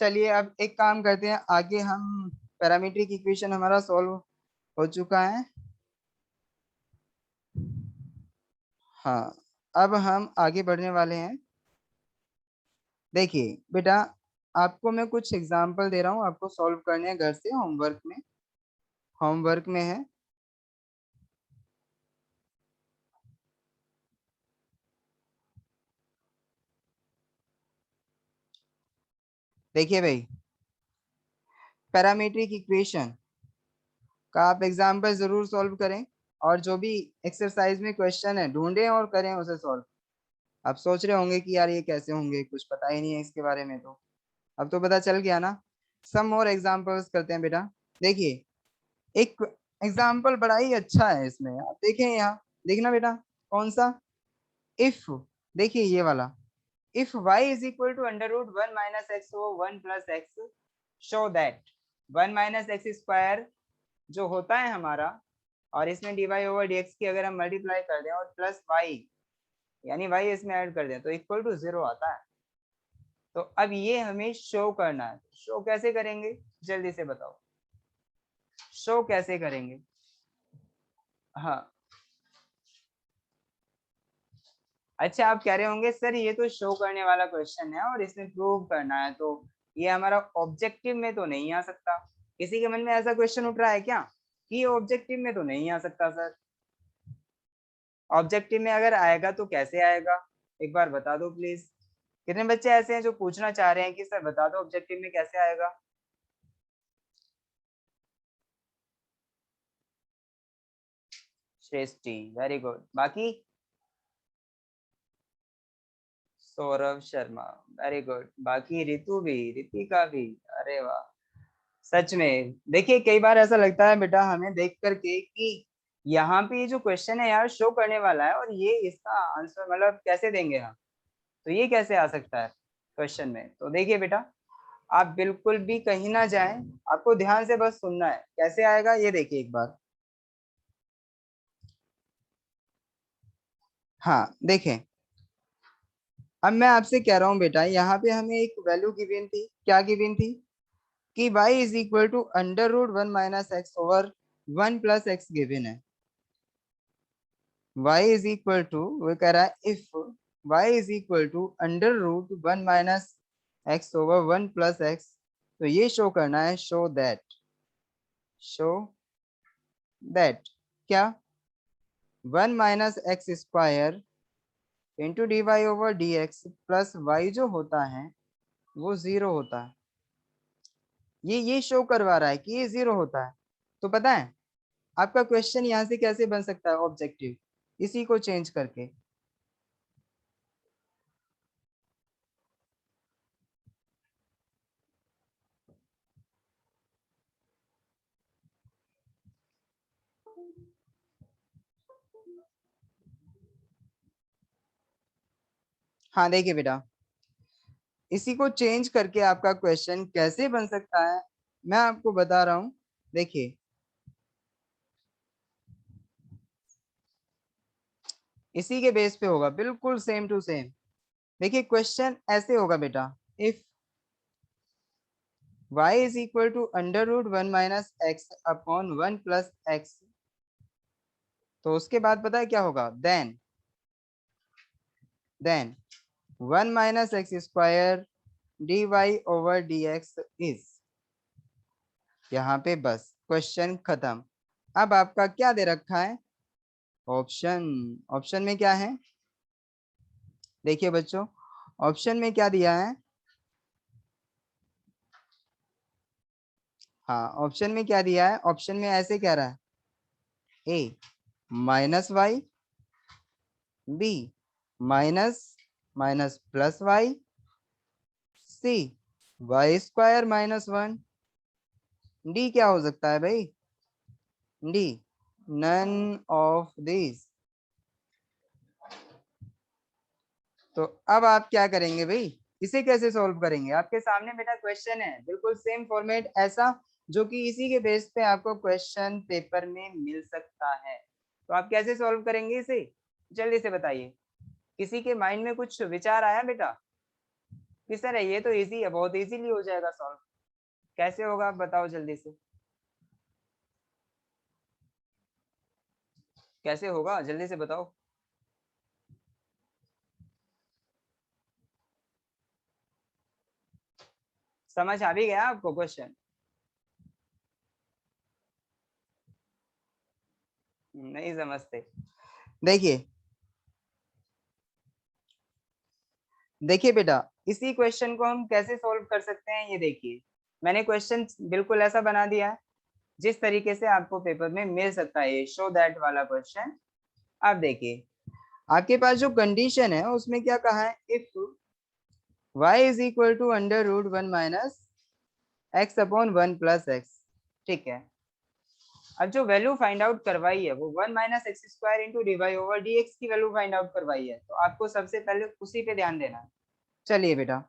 चलिए अब एक काम करते हैं, आगे हम पैरामीट्रिक इक्वेशन हमारा सॉल्व हो चुका है। हाँ, अब हम आगे बढ़ने वाले हैं। देखिए बेटा, आपको मैं कुछ एग्जांपल दे रहा हूँ, आपको सॉल्व करने हैं घर से, होमवर्क में है। देखिए भाई, पैरामीट्रिक इक्वेशन का आप एग्जांपल जरूर सॉल्व करें, और जो भी एक्सरसाइज में क्वेश्चन है ढूंढें और करें उसे सॉल्व। आप सोच रहे होंगे कि यार ये कैसे होंगे, कुछ पता ही नहीं है इसके बारे में, तो अब तो पता चल गया ना। सम और एग्जांपल्स करते हैं बेटा। देखिए, एक एग्जांपल बड़ा ही अच्छा है इसमें, आप देखें यहाँ, देखना बेटा, कौन सा, इफ, देखिए ये वाला, if y is equal to under root 1 minus x over 1 plus x, show that 1 minus x square जो होता है हमारा, और इसमें dy over dx की अगर हम मल्टीप्लाई कर दें और प्लस y, यानी y इसमें ऐड कर दें तो इक्वल टू 0 आता है। तो अब ये हमें शो करना है। शो कैसे करेंगे, जल्दी से बताओ, शो कैसे करेंगे? हाँ, अच्छा, आप कह रहे होंगे सर ये तो शो करने वाला क्वेश्चन है और इसमें प्रूव करना है, तो ये हमारा ऑब्जेक्टिव में तो नहीं आ सकता। किसी के मन में ऐसा क्वेश्चन उठ रहा है क्या कि ये ऑब्जेक्टिव में तो नहीं आ सकता सर? ऑब्जेक्टिव में अगर आएगा तो कैसे आएगा, एक बार बता दो प्लीज। कितने बच्चे ऐसे हैं जो पूछना चाह रहे हैं कि सर बता दो ऑब्जेक्टिव में कैसे आएगा? श्रेष्ठी, वेरी गुड। बाकी सौरभ शर्मा, वेरी गुड। बाकी रितु भी, रितिका भी, अरे वाह, सच में। देखिए कई बार ऐसा लगता है बेटा हमें देख करके कि यहाँ पे ये जो क्वेश्चन है यार शो करने वाला है, और ये इसका आंसर मतलब कैसे देंगे हम, तो ये कैसे आ सकता है क्वेश्चन में? तो देखिए बेटा, आप बिल्कुल भी कहीं ना जाएं, आपको ध्यान से बस सुनना है कैसे आएगा, ये देखिए एक बार। हाँ देखें, अब मैं आपसे कह रहा हूँ बेटा, यहाँ पे हमें एक वैल्यू गिवन थी, क्या गिवन थी कि y is equal to under root 1 minus x over 1 plus x given है। y इज इक्वल टू, वो कह रहा है if y is equal to under root 1 minus x over 1 plus x, तो ये शो करना है, शो दैट क्या, 1 minus x square into d Y over D x plus y जो होता है वो 0 होता है। ये शो करवा रहा है कि ये 0 होता है। तो पता है आपका क्वेश्चन यहाँ से कैसे बन सकता है ऑब्जेक्टिव, इसी को चेंज करके। हाँ देखिए बेटा, इसी को चेंज करके आपका क्वेश्चन कैसे बन सकता है मैं आपको बता रहा हूं। देखिए, इसी के बेस पे होगा, बिल्कुल सेम टू सेम। देखिए क्वेश्चन ऐसे होगा बेटा, if y is equal to under root 1 minus x upon 1 plus x, तो उसके बाद पता है क्या होगा, then 1 minus x square d Y over D x is, यहाँ पे बस क्वेश्चन खत्म। अब आपका क्या दे रखा है, ऑप्शन, ऑप्शन में क्या है, देखिए बच्चों, ऑप्शन में क्या दिया है, हाँ ऑप्शन में क्या दिया है, ऑप्शन में ऐसे कह रहा है, A minus Y, B minus minus plus Y, C Y square minus 1, D क्या हो सकता है भाई, डी नन ऑफ दिस। तो अब आप क्या करेंगे भाई, इसे कैसे सॉल्व करेंगे? आपके सामने बेटा क्वेश्चन है, बिल्कुल सेम फॉर्मेट ऐसा जो कि इसी के बेस पे आपको क्वेश्चन पेपर में मिल सकता है। तो आप कैसे सॉल्व करेंगे इसे, जल्दी से बताइए। किसी के माइंड में कुछ विचार आया बेटा? कि सर ये तो इजी है, बहुत इजीली हो जाएगा सॉल्व। कैसे होगा आप बताओ जल्दी से, कैसे होगा जल्दी से बताओ। समझ आ भी गया आपको क्वेश्चन? नहीं समझते। देखिए देखिए बेटा, इसी क्वेश्चन को हम कैसे सॉल्व कर सकते हैं, ये देखिए मैंने क्वेश्चन बिल्कुल ऐसा बना दिया है जिस तरीके से आपको पेपर में मिल सकता है, ये शो दैट वाला क्वेश्चन। आप देखिए आपके पास जो कंडीशन है उसमें क्या कहा है, if y is equal to under root one minus x upon one plus x. ठीक है, अब जो वैल्यू फाइंड आउट करवाई है वो one minus x square into d Y over D x की वैल्यू फाइंड आउट करवाई है, तो आपको सबसे पहले उसी पे ध्यान देना है। चलिए बेटा,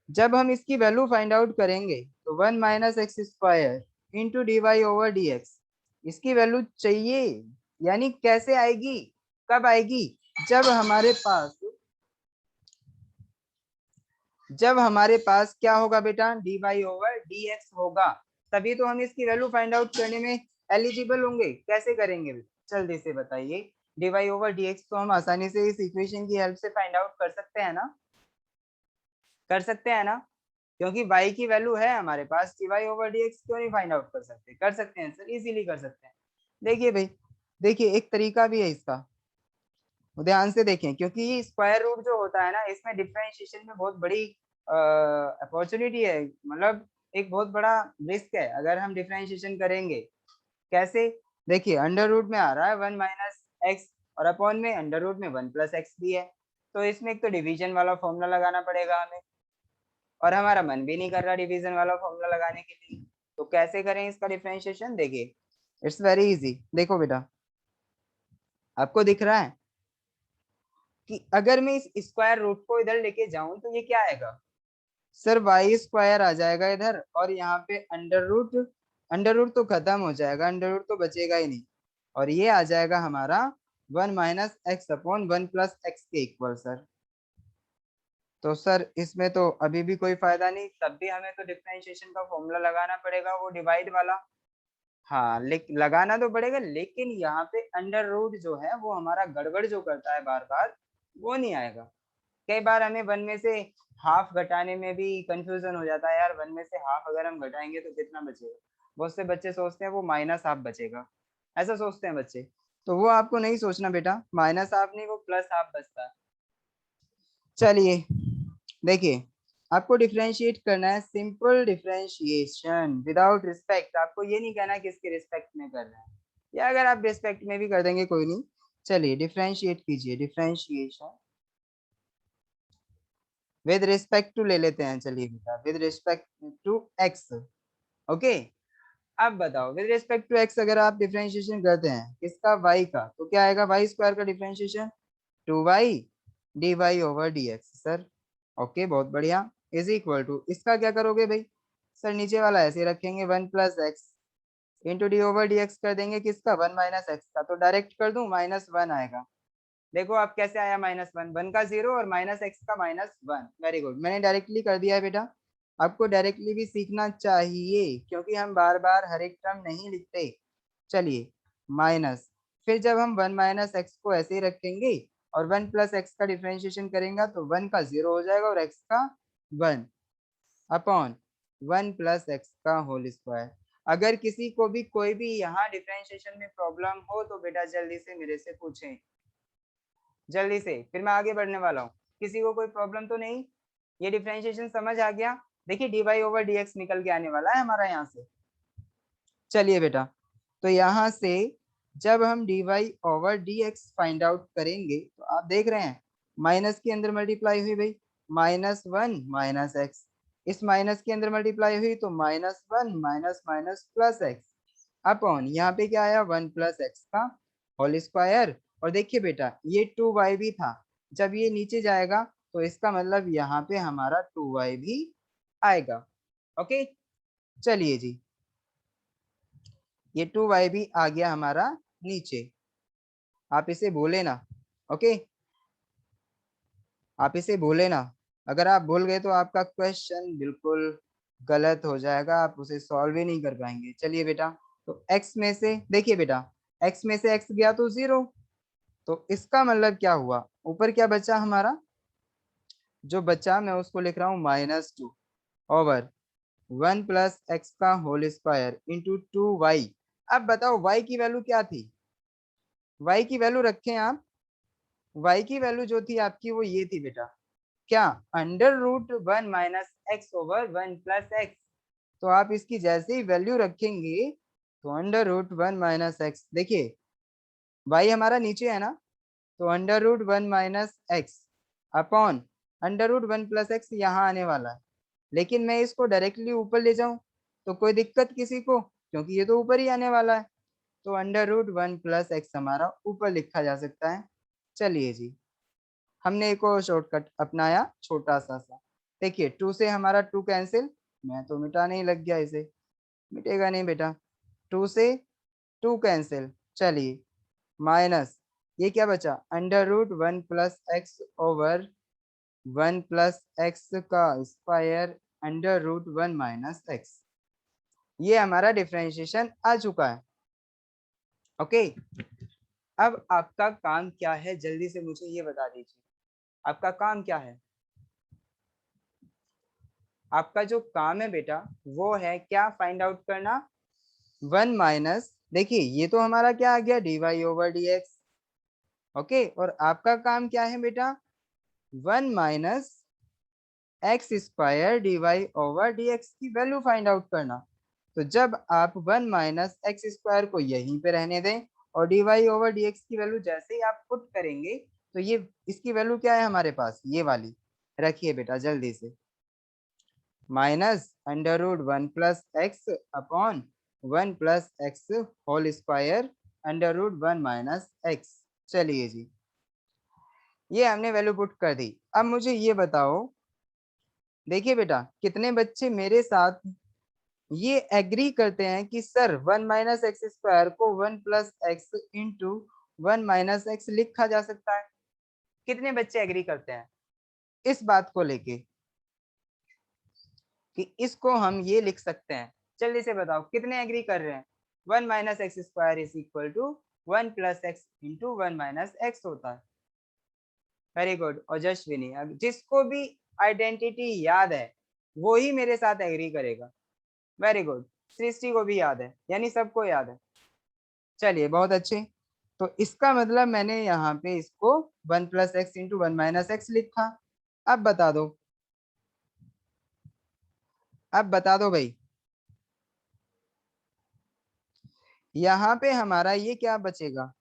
जब हम इसकी वैल्यू फाइंड आउट करेंगे तो one minus x square into d Y over D x, इसकी वैल्यू चाहिए, यानी कैसे आएगी, कब आएगी, जब हमारे पास जब हमारे पास क्या होगा बेटा, d Y over D x होगा, तभी तो हम इसकी वैल्यू फाइंड आउट करने में एलिजिबल होंगे। कैसे करेंगे जल्दी से बताइए, d Y over D x तो हम आसानी से इस इक्वेशन की हेल्प से फाइंड आउट कर सकते हैं ना, कर सकते हैं ना, क्योंकि y की वैल्यू है हमारे पास, D Y over D X क्यों नहीं फाइंड आउट कर सकते, कर सकते हैं सर, इजीली कर सकते हैं। देखिए भाई, देखिए एक तरीका भी है इसका, ध्यान से देखें, क्योंकि स्क्वायर रूट जो होता है ना, इसमें डिफरेंशिएशन में बहुत बड़ी अपॉर्चुनिटी है, मतलब एक बहुत बड़ा रिस्क है अगर हम डिफरेंशिएशन करेंगे। कैसे, देखिए अंडर रूट में आ रहा है वन माइनस एक्स और अपॉन में अंडर रूट में वन प्लस एक्स भी है, तो इसमें एक तो डिवीजन वाला फॉर्मूला लगाना पड़ेगा हमें, और हमारा मन भी नहीं कर रहा डिवीजन वाला फॉर्मूला लगाने के लिए, तो कैसे करें इसका डिफरेंशिएशन। देखिए इट्स वेरी इजी, देखो बेटा आपको दिख रहा है कि अगर मैं इस स्क्वायर रूट को इधर लेके जाऊं तो ये क्या आएगा सर, वाई स्क्वायर आ जाएगा इधर, और यहाँ पे अंडर रूट तो खत्म हो जाएगा, अंडर रूट तो बचेगा ही नहीं, और ये आ जाएगा हमारा one minus x upon one plus x के इक्वल सर। तो सर इसमें तो अभी भी कोई फायदा नहीं, तब भी हमें तो डिफरेंशिएशन का फॉर्मूला लगाना पड़ेगा, वो डिवाइड वाला। हाँ लगाना तो पड़ेगा, लेकिन यहाँ पे अंडर रूट जो है वो हमारा गड़बड़ जो करता है बार बार, वो नहीं आएगा। कई बार हमें वन में से हाफ घटाने में भी कंफ्यूजन हो जाता है, यार वन में से हाफ अगर हम घटाएंगे तो कितना बचेगा, बहुत से बच्चे सोचते हैं वो माइनस हाफ बचेगा, ऐसा सोचते हैं बच्चे, तो वो आपको नहीं सोचना बेटा, माइनस हाफ नहीं, वो प्लस हाफ बचता है। चलिए देखिए, आपको डिफरेंशिएट करना है, सिंपल डिफरेंशिएशन विदाउट रिस्पेक्ट, आपको ये नहीं कहना किसके रिस्पेक्ट में कर रहे हैं, या अगर आप रिस्पेक्ट में भी कर देंगे कोई नहीं। चलिए डिफरेंशिएट कीजिए, डिफरेंशिएशन विद रिस्पेक्ट टू ले लेते हैं, चलिए बेटा with respect to x. Okay, अब बताओ विद रिस्पेक्ट टू एक्स अगर आप डिफरेंशिएशन करते हैं किसका, वाई का, तो क्या आएगा, वाई स्क्वायर का differentiation two y d Y over D x sir. Okay बहुत बढ़िया, इज इक्वल टू, इसका क्या करोगे भाई सर, नीचे वाला ऐसे रखेंगे one plus x into D over D x कर देंगे किसका, वन माइनस एक्स का, तो डायरेक्ट कर दूं माइनस वन आएगा। देखो आप कैसे आया माइनस वन, वन का जीरो और माइनस एक्स का माइनस वन, वेरी गुड, मैंने डायरेक्टली कर दिया है बेटा। आपको डायरेक्टली भी सीखना चाहिए क्योंकि हम बार बार हर एक टर्म नहीं लिखते। चलिए माइनस, फिर जब हम वन माइनस एक्स को ऐसे ही रखेंगे और वन प्लस एक्स का डिफरेंशिएशन करेंगे तो वन का जीरो हो जाएगा और एक्स का one upon one plus x का होल स्क्वायर। अगर किसी को भी कोई भी यहाँ डिफरेंशिएशन में प्रॉब्लम हो तो बेटा जल्दी से मेरे से पूछें, जल्दी से, फिर मैं आगे बढ़ने वाला हूँ। किसी को कोई प्रॉब्लम तो नहीं, ये डिफरेंशिएशन समझ आ गया। देखिए d Y over D x निकल के आने वाला है हमारा यहाँ से। चलिए बेटा, तो यहाँ से जब हम d Y over D x find out करेंगे तो आप देख रहे हैं माइनस के अंदर मल्टीप्लाई हुई भाई, माइनस वन माइनस एक्स, इस माइनस के अंदर मल्टीप्लाई हुई तो minus one minus minus plus x upon यहाँ पे क्या आया, वन प्लस एक्स का होल स्क्वायर। और देखिए बेटा ये टू वाई भी था, जब ये नीचे जाएगा तो इसका मतलब यहाँ पे हमारा टू वाई भी आएगा। ओके चलिए जी, ये टू वाई भी आ गया हमारा नीचे, आप इसे भूले ना। ओके आप इसे भूले ना, अगर आप भूल गए तो आपका क्वेश्चन बिल्कुल गलत हो जाएगा, आप उसे सॉल्व ही नहीं कर पाएंगे। चलिए बेटा, तो x में से देखिए बेटा, x में से x गया तो 0, तो इसका मतलब क्या हुआ, ऊपर क्या बचा हमारा, जो बचा मैं उसको लिख रहा हूँ -2 ओवर 1 + x का होल स्क्वायर इंटू 2y। अब बताओ y की वैल्यू क्या थी, y की वैल्यू रखें आप, y की वैल्यू जो थी आपकी वो ये थी बेटा, क्या, √1 - x ओवर 1 + x। तो आप इसकी जैसे ही वैल्यू रखेंगे तो √1 - x, देखिए y हमारा नीचे है ना, तो √1 - x अपॉन √1 + x यहाँ आने वाला है। लेकिन मैं इसको डायरेक्टली ऊपर ले जाऊं तो कोई दिक्कत किसी को, क्योंकि ये तो ऊपर ही आने वाला है, तो √1 + x हमारा ऊपर लिखा जा सकता है। चलिए जी, हमने एक और शॉर्टकट अपनाया छोटा सा सा। देखिए 2 से हमारा 2 कैंसिल, मैं तो मिटाने ही लग गया इसे, मिटेगा नहीं बेटा, 2 से 2 कैंसिल। चलिए माइनस, ये क्या बचा, √1 + x ओवर 1 + x का स्क्वायर √1 - x। ये हमारा डिफरेंशिएशन आ चुका है। ओके, अब आपका काम क्या है, जल्दी से मुझे ये बता दीजिए, आपका काम क्या है। आपका जो काम है बेटा वो है क्या, फाइंड आउट करना 1 देखिए ये तो हमारा क्या आ गया, dy/dx। ओके, और आपका काम क्या है बेटा, 1 - x² dy/dx की वैल्यू फाइंड आउट करना। तो जब आप 1 - x² को यहीं पे रहने दें और dy/dx की वैल्यू जैसे ही आप पुट करेंगे तो ये इसकी वैल्यू क्या है हमारे पास, ये वाली रखिए बेटा जल्दी से, -√1 + x upon 1 + x whole square √1 - x। चलिए जी, ये हमने वैल्यू पुट कर दी। अब मुझे ये बताओ, देखिए बेटा कितने बच्चे मेरे साथ ये एग्री करते हैं कि सर 1 - x² को 1 + x इंटू 1 - x लिखा जा सकता है। कितने बच्चे एग्री करते हैं इस बात को लेके कि इसको हम ये लिख सकते हैं, जल्दी से बताओ कितने एग्री कर रहे हैं। 1 - x² is equal to 1 + x into 1 - x होता है। Very good. और जशविनी, अब जिसको भी आइडेंटिटी याद है वो ही मेरे साथ एग्री करेगा। वेरी गुड, सृष्टि को भी याद है, यानी सबको याद है। चलिए बहुत अच्छे, तो इसका मतलब मैंने यहाँ पे इसको 1 + x इंटू 1 - x लिखा। अब बता दो, अब बता दो भाई, यहाँ पे हमारा ये क्या बचेगा,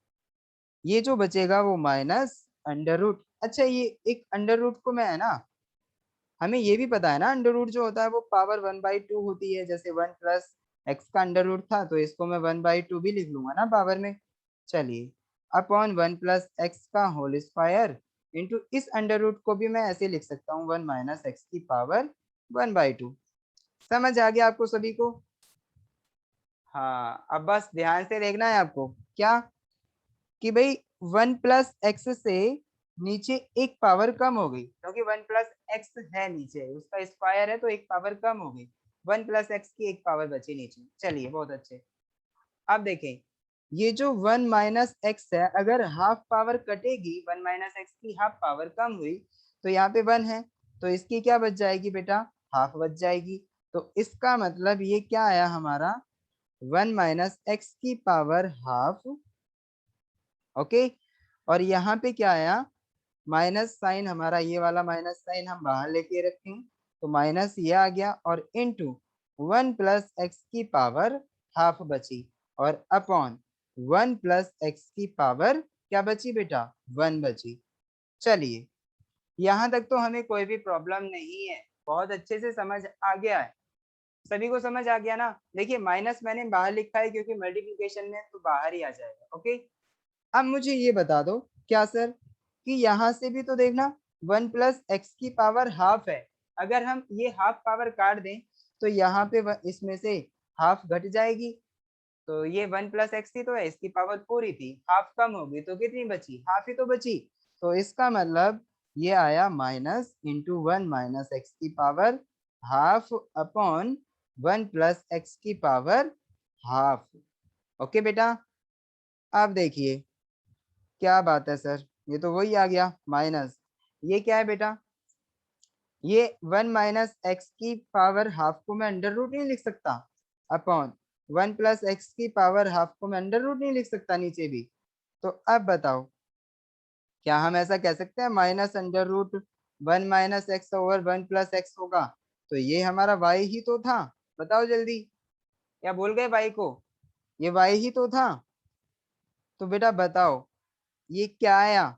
ये जो बचेगा वो -√। अच्छा, ये एक अंडर रूट को मैं है ना, हमें ये भी पता है ना अंडर रूट जो होता है वो पावर 1/2 होती है, जैसे 1 + x का अंडर रूट था तो इसको मैं 1/2 भी लिख लूंगा ना पावर में। चलिए, अपॉन 1 + x का होल स्क्वायर इंटू इस अंडर रूट को भी मैं ऐसे लिख सकता हूँ 1 - x की पावर 1/2। समझ आ गया आपको सभी को। हाँ, अब बस ध्यान से देखना है आपको क्या, कि भाई 1 + x से नीचे एक पावर कम हो गई, क्योंकि 1 + x है नीचे, उसका स्क्वायर है तो एक पावर कम हो गई, 1 + x की एक पावर बची नीचे। चलिए बहुत अच्छे, अब देखें, ये जो 1 - x है, अगर हाफ पावर कटेगी, 1 - x की हाफ पावर कम हुई तो यहाँ पे 1 है, तो इसकी क्या बच जाएगी बेटा, हाफ बच जाएगी। तो इसका मतलब ये क्या आया हमारा, 1 - x की पावर हाफ। ओके, और यहाँ पे क्या आया, माइनस साइन, हमारा ये वाला माइनस साइन हम बाहर लेके रखें तो माइनस ये आ गया, और इनटू 1 + x की पावर हाफ बची, और अपॉन 1 + x की पावर क्या बची बेटा, 1 बची। चलिए, यहाँ तक तो हमें कोई भी प्रॉब्लम नहीं है, बहुत अच्छे से समझ आ गया है, सभी को समझ आ गया ना। देखिए माइनस मैंने बाहर लिखा है क्योंकि मल्टीप्लिकेशन में तो बाहर ही आ जाएगा। ओके, अब मुझे ये बता दो क्या सर, कि यहाँ से भी तो देखना 1 + x की पावर हाफ है, अगर हम ये हाफ पावर काट दें तो यहाँ पे इसमें से हाफ घट जाएगी, तो ये 1 + x थी तो इसकी पावर पूरी थी, हाफ कम होगी तो कितनी बची, हाफ ही तो बची। तो इसका मतलब ये आया माइनस इंटू 1 माइनस एक्स की power half upon 1 plus x की पावर हाफ। ओके बेटा, अब देखिए क्या बात है सर, ये तो वही आ गया माइनस, ये क्या है बेटा, ये 1 माइनस एक्स की पावर हाफ को मैं अंडर रूट नहीं लिख सकता, अपॉन 1 प्लस एक्स की पावर हाफ को मैं अंडर रूट नहीं लिख सकता नीचे भी। तो अब बताओ क्या हम ऐसा कह सकते हैं minus under root 1 minus x over 1 plus x होगा? तो ये हमारा वाई ही तो था, बताओ जल्दी, या भूल गए वाई को? ये वाई ही तो था। तो बेटा बताओ ये क्या आया,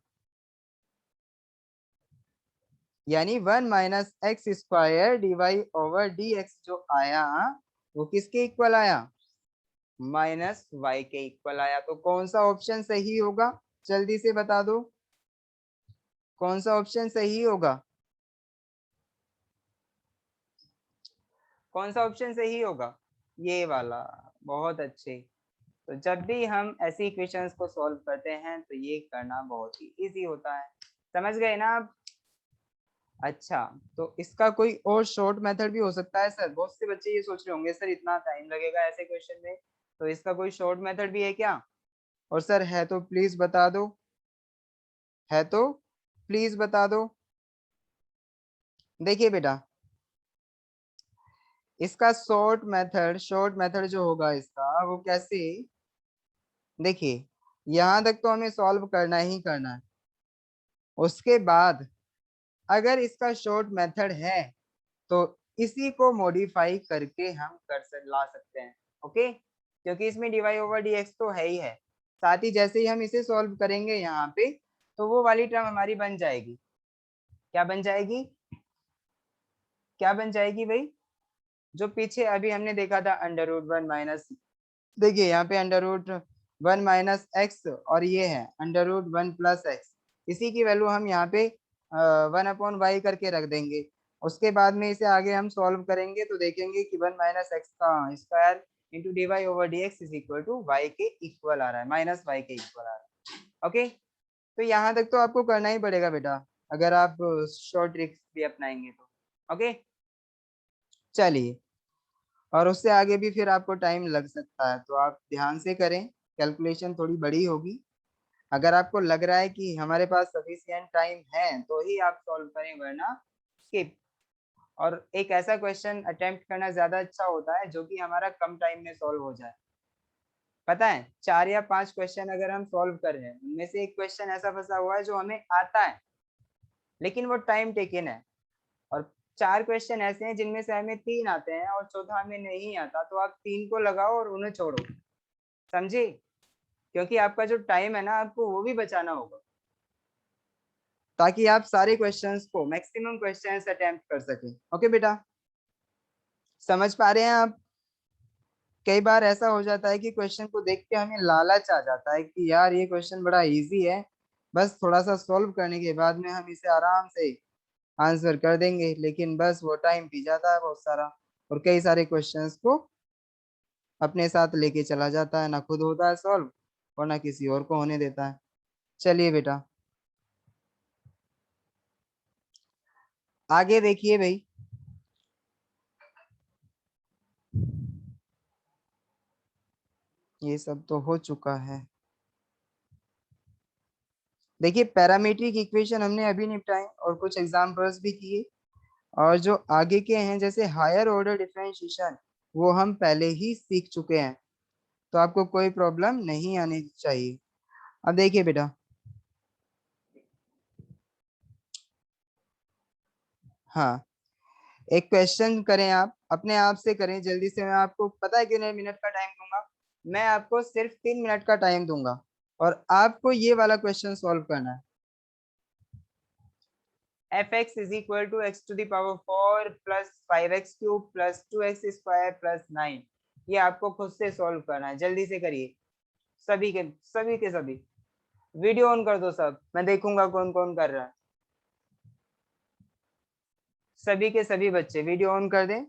यानी 1 minus x square d Y over D x जो आया वो किसके इक्वल आया, माइनस वाई के इक्वल आया। तो कौन सा ऑप्शन सही होगा, जल्दी से बता दो, कौन सा ऑप्शन सही होगा, कौन सा ऑप्शन सही होगा, ये वाला। बहुत अच्छे। तो जब भी हम ऐसी इक्वेशंस को सॉल्व करते हैं तो ये करना बहुत ही इजी होता है, समझ गए ना आप? अच्छा, तो इसका कोई और शॉर्ट मेथड भी हो सकता है सर? बहुत से बच्चे ये सोच रहे होंगे सर इतना टाइम लगेगा ऐसे क्वेश्चन में, तो इसका कोई शॉर्ट मेथड भी है क्या? और सर है तो प्लीज बता दो, है तो प्लीज बता दो। देखिए बेटा, इसका शॉर्ट मेथड जो होगा इसका वो कैसे, देखिए यहां तक तो हमें सॉल्व करना ही करना है, उसके बाद अगर इसका शॉर्ट मेथड है तो इसी को मॉडिफाई करके हम ला सकते हैं। ओके, क्योंकि इसमें dy ओवर dx तो है ही है, साथ ही जैसे ही हम इसे सॉल्व करेंगे यहाँ पे तो वो वाली टर्म हमारी बन जाएगी। क्या बन जाएगी, क्या बन जाएगी भाई, जो पीछे अभी हमने देखा था अंडर रूट 1 माइनस, देखिए यहाँ पे अंडर रूट 1 माइनस एक्स और ये है अंडर रूट 1 प्लस एक्स, इसी की वैल्यू हम यहाँ पे 1/y करके रख देंगे। उसके बाद में इसे आगे हम सॉल्व करेंगे तो देखेंगे कि 1 माइनस एक्स का square into d Y over D x is equal to y के इक्वल आ रहा है, माइनस वाई के इक्वल आ रहा है। ओके, तो यहाँ तक तो आपको करना ही पड़ेगा बेटा अगर आप शॉर्ट ट्रिक्स भी अपनाएंगे तो। ओके, चलिए, और उससे आगे भी फिर आपको टाइम लग सकता है तो आप ध्यान से करें, कैलकुलेशन थोड़ी बड़ी होगी। अगर आपको लग रहा है कि हमारे पास सफिशिएंट टाइम है तो ही आप सॉल्व करें, वरना स्किप। और एक ऐसा क्वेश्चन अटेम्प्ट करना ज्यादा अच्छा होता है जो कि हमारा कम टाइम में सॉल्व हो जाए। पता है 4 या 5 क्वेश्चन अगर हम सॉल्व कर रहे हैं उनमें से एक क्वेश्चन ऐसा फंसा हुआ है जो हमें आता है लेकिन वो टाइम टेकन है, और 4 क्वेश्चन ऐसे हैं जिनमें से हमें 3 आते हैं और चौथा हमें नहीं आता, तो आप 3 को लगाओ और उन्हें छोड़ो, समझे? क्योंकि आपका जो टाइम है ना आपको वो भी बचाना होगा, ताकि आप सारे क्वेश्चंस को मैक्सिमम क्वेश्चंस अटेम्प्ट कर सकें। ओके बेटा, समझ पा रहे हैं आप? कई बार ऐसा हो जाता है कि क्वेश्चन को देख के हमें लालच आ जाता है कि यार ये क्वेश्चन बड़ा इजी है, बस थोड़ा सा सॉल्व करने के बाद में हम इसे आराम से आंसर कर देंगे, लेकिन बस वो टाइम पी जाता है बहुत सारा, और कई सारे क्वेश्चंस को अपने साथ लेके चला जाता है, ना खुद होता है सॉल्व और ना किसी और को होने देता है। चलिए बेटा आगे देखिए भाई, ये सब तो हो चुका है। देखिए पैरामीट्रिक इक्वेशन हमने अभी निपटाए और कुछ एग्जांपल्स भी किए, और जो आगे के हैं जैसे हायर ऑर्डर डिफरेंशिएशन वो हम पहले ही सीख चुके हैं, तो आपको कोई प्रॉब्लम नहीं आनी चाहिए। अब देखिए बेटा, हाँ, एक क्वेश्चन करें, आप अपने आप से करें जल्दी से, मैं आपको पता है कितने मिनट का टाइम दूंगा, मैं आपको सिर्फ 3 मिनट का टाइम दूंगा और आपको ये वाला क्वेश्चन सॉल्व करना है। F x is equal to x to the power 4 plus 5x³ plus 2x² plus 9, ये आपको खुद से सॉल्व करना है, जल्दी से करिए, सभी के सभी वीडियो ऑन कर दो सब, मैं देखूंगा कौन कौन कर रहा है। सभी के सभी बच्चे वीडियो ऑन कर दें,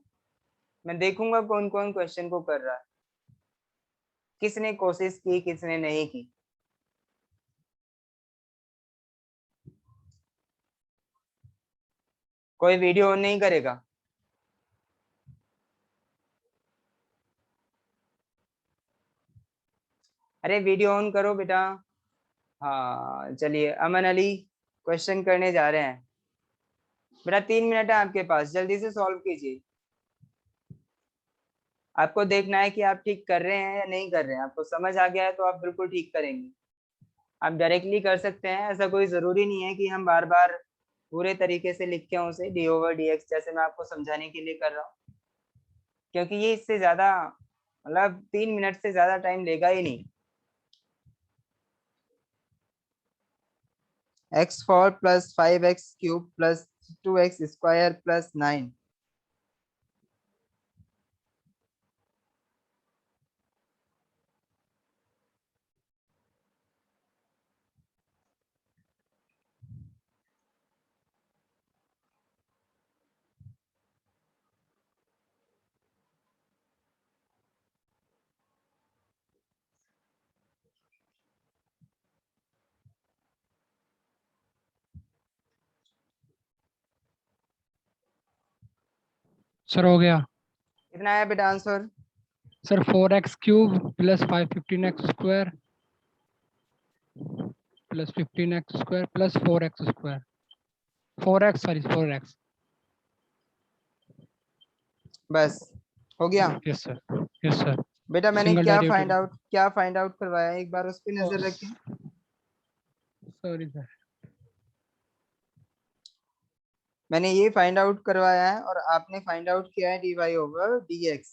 मैं देखूंगा कौन कौन क्वेश्चन को कर रहा है, किसने कोशिश की किसने नहीं की। कोई वीडियो ऑन नहीं करेगा? अरे वीडियो ऑन करो बेटा। हाँ चलिए, अमन अली क्वेश्चन करने जा रहे हैं। बेटा 3 मिनट है आपके पास, जल्दी से सॉल्व कीजिए। आपको देखना है कि आप ठीक कर रहे हैं या नहीं कर रहे हैं। आपको समझ आ गया है तो आप बिल्कुल ठीक करेंगे। आप डायरेक्टली कर सकते हैं, ऐसा कोई जरूरी नहीं है कि हम बार बार पूरे तरीके से लिख के उसे डी ओवर डी एक्स, जैसे मैं आपको समझाने के लिए कर रहा हूँ, क्योंकि ये इससे ज्यादा मतलब 3 मिनट से ज्यादा टाइम लेगा ही नहीं। x4 plus 5x cube plus 2x square plus 9। Sir हो गया। कितना आया बेटा answer? Sir 4x cube plus 515x square plus 15x square plus 4x square 4x sorry 4x। बस हो गया यस सर, यस सर। बेटा। मैंने सिंगल डेरिवेटिव। क्या फाइंड आउट करवाया, एक बार उस पर नजर रखें। Sorry sir. मैंने ये फाइंड आउट करवाया है और आपने फाइंड आउट किया है d Y over D x.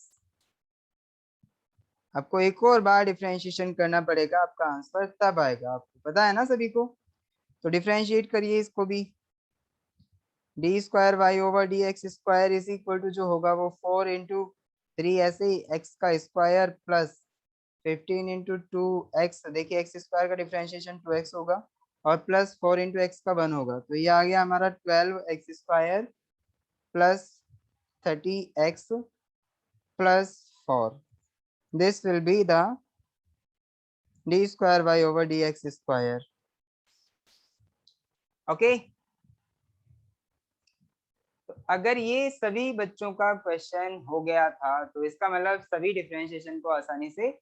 आपको एक और बार डिफरेंशिएशन करना पड़ेगा, आपका आंसर तब आएगा। आपको पता है ना सभी को? तो डिफरेंशिएट करिए इसको भी। D square Y over D x square is equal to जो होगा वो 4 into 3, ऐसे ही एक्स का स्क्वायर प्लस 15 into 2x। देखिए एक्स स्क्वायर का डिफरेंशिएशन 2x होगा और प्लस 4 into x का 1 होगा, तो ये आ गया हमारा 12x square plus 30x plus 4। This will be the d square Y over D x square. Okay, तो अगर ये सभी बच्चों का क्वेश्चन हो गया था तो इसका मतलब सभी डिफरेंशिएशन को आसानी से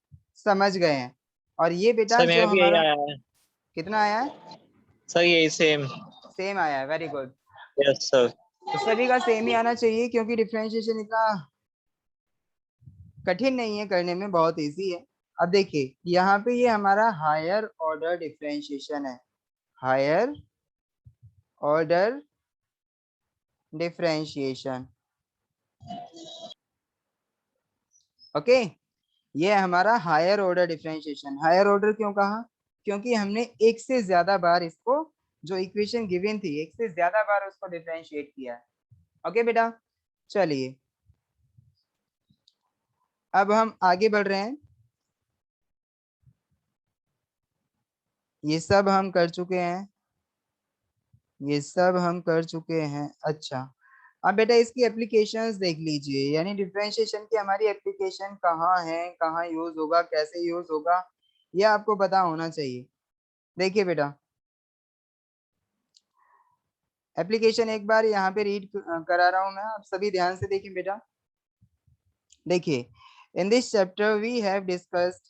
समझ गए हैं। और ये बेटा सर जो मेरा भी यही हमारा आया है। कितना आया है? सर यही सेम। सेम आया है, वेरी गुड। Yes sir. तो सभी का सेम ही आना चाहिए, क्योंकि डिफरेंशिएशन इतना कठिन नहीं है करने में, बहुत इजी है। अब देखिए यहाँ पे ये हमारा हायर ऑर्डर डिफरेंशिएशन है, हायर ऑर्डर डिफरेंशिएशन। ओके, ये हमारा higher order differentiation. Higher order क्यों कहा? क्योंकि हमने एक से ज्यादा बार इसको, जो इक्वेशन गिवन थी, एक से ज्यादा बार उसको डिफरेंशिएट किया है। ओके बेटा, चलिए अब हम आगे बढ़ रहे हैं। ये सब हम कर चुके हैं, ये सब हम कर चुके हैं। अच्छा, अब बेटा इसकी एप्लीकेशंस देख लीजिए, यानी डिफरेंशिएशन की हमारी एप्लीकेशन कहाँ है, कहाँ यूज होगा, कैसे यूज होगा, ये आपको पता होना चाहिए। देखिए बेटा एप्लीकेशन एक बार यहाँ पे रीड करा रहा हूँ मैं, आप सभी ध्यान से देखिए बेटा। देखिए, in this chapter we have discussed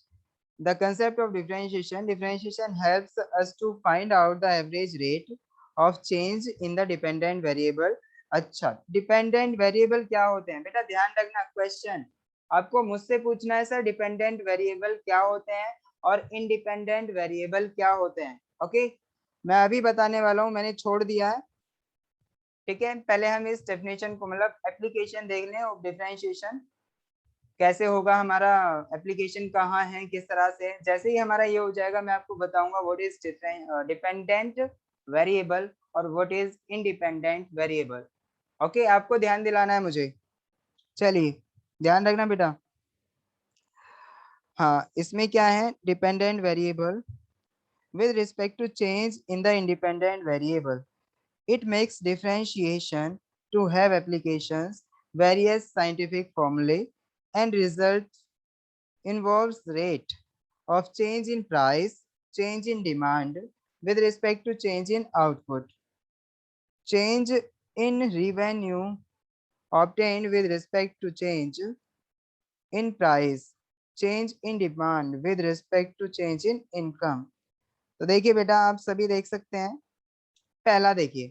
the concept of differentiation. Differentiation helps us to find out the average rate of change in the dependent variable. अच्छा, डिपेंडेंट वेरिएबल क्या होते हैं बेटा? ध्यान रखना, क्वेश्चन आपको मुझसे पूछना है, सर डिपेंडेंट वेरिएबल क्या होते हैं और इंडिपेंडेंट वेरिएबल क्या होते हैं। ओके, मैं अभी बताने वाला हूँ, मैंने छोड़ दिया है। ठीक है, पहले हम इस डेफिनेशन को, मतलब एप्लीकेशन देख लें ऑफ डिफरेंशिएशन कैसे होगा, हमारा एप्लीकेशन कहाँ है, किस तरह से। जैसे ही हमारा ये हो जाएगा मैं आपको बताऊंगा व्हाट इज डिपेंडेंट वेरिएबल और what is independent variable. Okay, आपको ध्यान दिलाना है मुझे, चलिए ध्यान रखना बेटा। हाँ, इसमें क्या है, dependent variable with respect to change in the independent variable. It makes differentiation to have applications, various scientific formulae, and results involves rate of change in price, change in demand with respect to change in output, change in revenue obtained with respect to change in price, change in demand with respect to change in income। तो देखिए बेटा, आप सभी देख सकते हैं, पहला देखिए,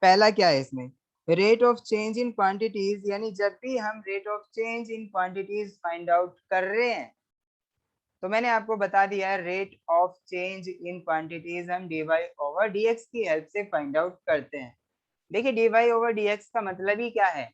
पहला क्या है इसमें, rate of change in quantities, यानी जब भी हम rate of change in quantities find out कर रहे हैं, तो मैंने आपको बता दिया है rate of change in quantities हम dy ओवर dx की हेल्प से फाइंड आउट करते हैं। देखिए dy ओवर dx का मतलब ही क्या है,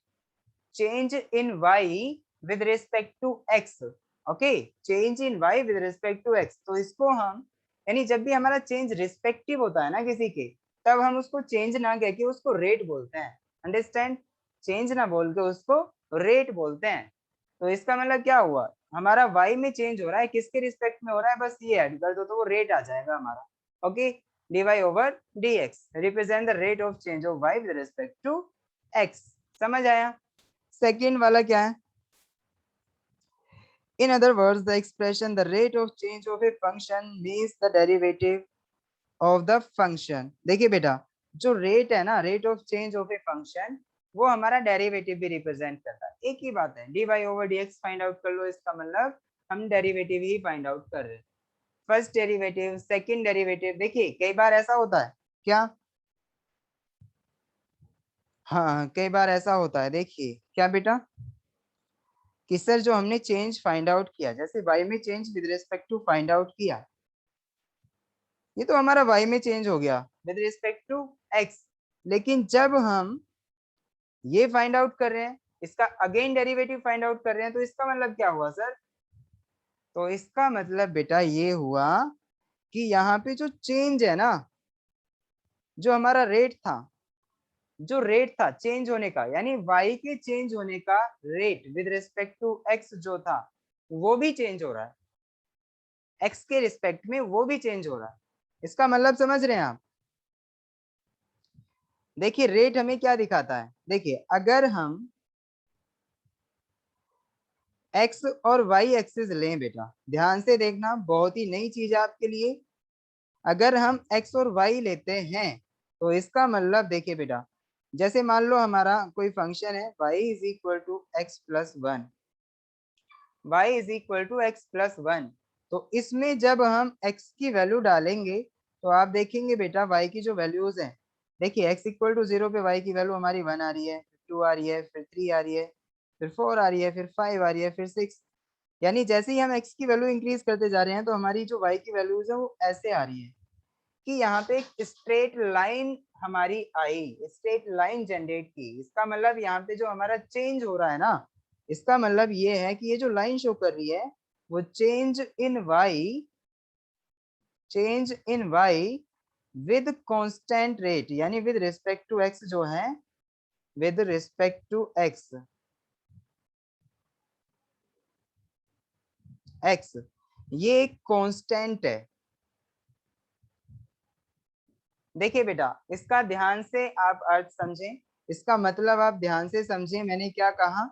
change in y with respect to x। Okay, change in y with respect to x, तो इसको हम, यानी जब भी हमारा चेंज रिस्पेक्टिव होता है ना किसी के, तब हम उसको चेंज ना कह के उसको रेट बोलते हैं। अंडरस्टैंड, चेंज ना बोल के उसको रेट बोलते हैं। तो इसका मतलब क्या हुआ, हमारा y में चेंज हो रहा है, किसके रिस्पेक्ट में हो रहा है, बस ये ऐड कर दो तो वो रेट आ जाएगा हमारा। Okay, dy over dx represent the rate of change of y with respect to x। समझ आया। सेकेंड वाला क्या है, in other words the expression the rate of change of a function means the derivative of the function। देखिए बेटा, जो rate है ना, rate of change of a function, वो हमारा डेरिवेटिव भी रिप्रेजेंट करता है। एक ही बात है, dy over dx find out कर लो, इसका मतलब हम डेरिवेटिव ही फाइंड आउट कर रहे हैं। First derivative, second derivative. देखिए कई बार ऐसा होता है क्या, हाँ कई बार ऐसा होता है, देखिए क्या बेटा, कि सर जो हमने चेंज फाइंड आउट किया, जैसे y में change with respect to find out किया, ये तो हमारा y में चेंज हो गया विद रिस्पेक्ट टू x, लेकिन जब हम ये फाइंड आउट कर रहे हैं, इसका अगेन डेरिवेटिव फाइंड आउट कर रहे हैं, तो इसका मतलब क्या हुआ सर, तो इसका मतलब बेटा ये हुआ कि यहाँ पे जो चेंज है ना, जो हमारा रेट था, जो रेट था चेंज होने का, यानी y के चेंज होने का rate with respect to x जो था, वो भी चेंज हो रहा है, x के रिस्पेक्ट में वो भी चेंज हो रहा है। इसका मतलब समझ रहे हैं आप। देखिए रेट हमें क्या दिखाता है, देखिए अगर हम x और y एक्सिस लें बेटा, ध्यान से देखना, बहुत ही नई चीज है आपके लिए। अगर हम x और y लेते हैं, तो इसका मतलब देखिए बेटा, जैसे मान लो हमारा कोई फंक्शन है y is equal to x plus one, y is equal to x plus one, तो इसमें जब हम x की वैल्यू डालेंगे, तो आप देखेंगे बेटा y की जो वैल्यूज हैं, देखिए x इक्वल टू 0 पे y की वैल्यू हमारी 1 आ रही है, 2 आ रही है, फिर 3 आ रही है, फिर 4 आ रही है, फिर 5 आ रही है, फिर 6। यानी जैसे ही हम x की वैल्यू इंक्रीज करते जा रहे हैं, तो हमारी जो y की वैल्यूज है वो ऐसे आ रही है कि यहाँ पे एक स्ट्रेट लाइन हमारी आई, स्ट्रेट लाइन जनरेट की। इसका मतलब यहाँ पे जो हमारा चेंज हो रहा है ना, इसका मतलब ये है कि ये जो लाइन शो कर रही है, वो change in y, change in y with constant rate, यानी विद रिस्पेक्ट टू x जो है, विद रिस्पेक्ट टू x, ये एक कांस्टेंट है। देखिए बेटा, इसका ध्यान से आप अर्थ समझें, इसका मतलब आप ध्यान से समझें मैंने क्या कहा।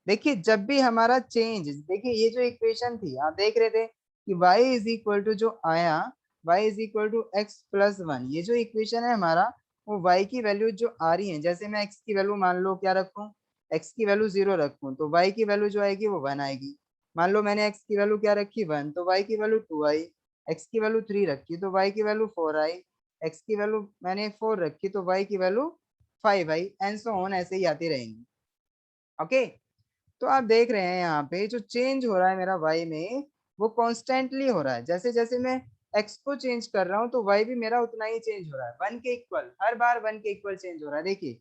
देखिए जब भी हमारा चेंज, देखिए ये जो इक्वेशन थी आप देख रहे थे कि y इज इक्वल टू जो आया, y is equal to x plus one, ये जो इक्वेशन है हमारा, वो y की वैल्यू जो आ रही है, जैसे मैं x की वैल्यू मान लो क्या रखूं, x की वैल्यू 0 रखूं, तो y की वैल्यू जो आएगी वो 1 आएगी। मान लो मैंने x की वैल्यू क्या रखी 1, तो y की वैल्यू 2 आई, x की वैल्यू 3 रखी तो y की वैल्यू 4 आई, x की वैल्यू मैंने 4 रखी तो y की value 5 I, and so on, ऐसे ही आती रहेंगी। ओके, तो आप देख रहे हैं यहाँ पे जो चेंज हो रहा है मेरा y में, वो कॉन्स्टेंटली हो रहा है। जैसे जैसे मैं x को चेंज कर रहा हूँ, तो y भी मेरा उतना ही चेंज हो रहा है, 1 के इक्वल, हर बार 1 के इक्वल चेंज हो रहा है। देखिए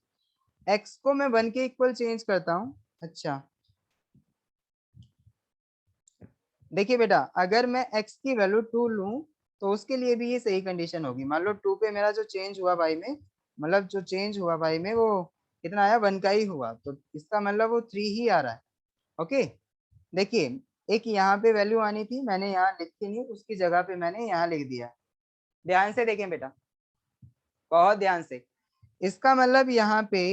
x को मैं 1 के इक्वल चेंज करता हूँ। अच्छा देखिए बेटा, अगर मैं x की वैल्यू 2 लूं, तो उसके लिए भी ये सही कंडीशन होगी। मान लो 2 पे मेरा जो चेंज हुआ y में, मतलब जो चेंज हुआ y में वो कितना आया, 1 का ही हुआ, तो इसका मतलब वो 3 ही आ रहा है। ओके, देखिए एक यहाँ पे वैल्यू आनी थी, मैंने यहाँ लिखी नहीं, उसकी जगह पे मैंने यहाँ लिख दिया। ध्यान से देखें बेटा, बहुत ध्यान से। इसका मतलब यहाँ पे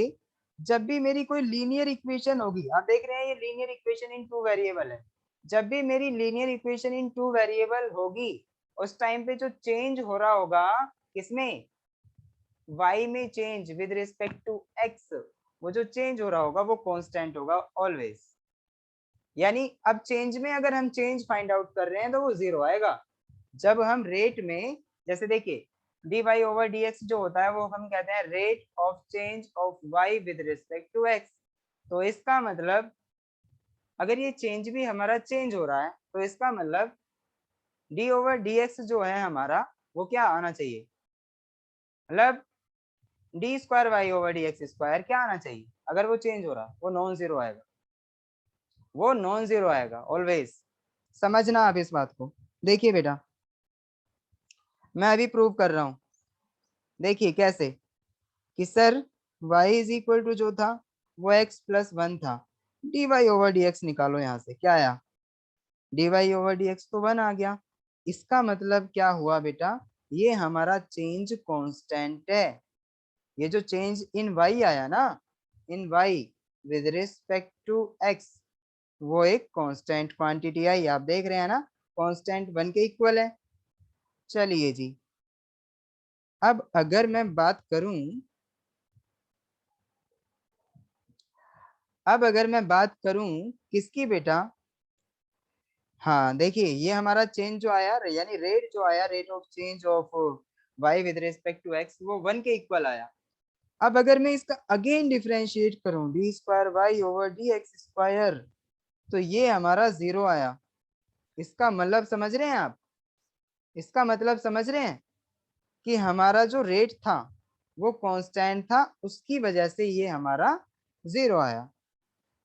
जब भी मेरी कोई लीनियर इक्वेशन होगी, आप देख रहे हैं ये linear equation in two variable है, जब भी मेरी linear equation in two variable होगी, उस टाइम पे जो चेंज हो रहा होगा किसमें, y में change with respect to x, वो जो चेंज हो रहा होगा वो कांस्टेंट होगा ऑलवेज। यानी अब चेंज में अगर हम चेंज फाइंड आउट कर रहे हैं तो वो जीरो आएगा। जब हम रेट में, जैसे देखिए dy ओवर dx जो होता है वो हम कहते हैं rate of change of y with respect to x। तो इसका मतलब अगर ये चेंज भी हमारा चेंज हो रहा है तो इसका मतलब d ओवर dx जो है हमारा वो क्या आना चाहिए, मतलब d square Y over D x square क्या आना चाहिए। अगर वो चेंज हो रहा वो नॉन जीरो आएगा, वो नॉन जीरो आएगा ऑलवेज। समझना आप इस बात को। देखिए बेटा मैं अभी प्रूव कर रहा हूं, देखिए कैसे कि sir y is equal to जो था वो x प्लस वन था, d Y over D x निकालो, यहाँ से क्या आया d Y over D x तो वन आ गया। इसका मतलब क्या हुआ बेटा, ये हमारा चेंज कांस्टेंट है। ये जो चेंज इन y आया ना, in y with respect to x, वो एक कांस्टेंट क्वांटिटी आई। आप देख रहे हैं ना कांस्टेंट वन के इक्वल है। चलिए जी, अब अगर मैं बात करूं, अब अगर मैं बात करूं किसकी बेटा, हाँ देखिए ये हमारा चेंज जो आया यानी रेट जो आया, rate of change of y with respect to x, वो वन के इक्वल आया। अब अगर मैं इसका अगेन डिफरेंशिएट करूं d square Y over D x square, तो ये हमारा जीरो आया। इसका मतलब समझ रहे हैं आप, इसका मतलब समझ रहे हैं कि हमारा जो रेट था वो कांस्टेंट था, उसकी वजह से ये हमारा जीरो आया।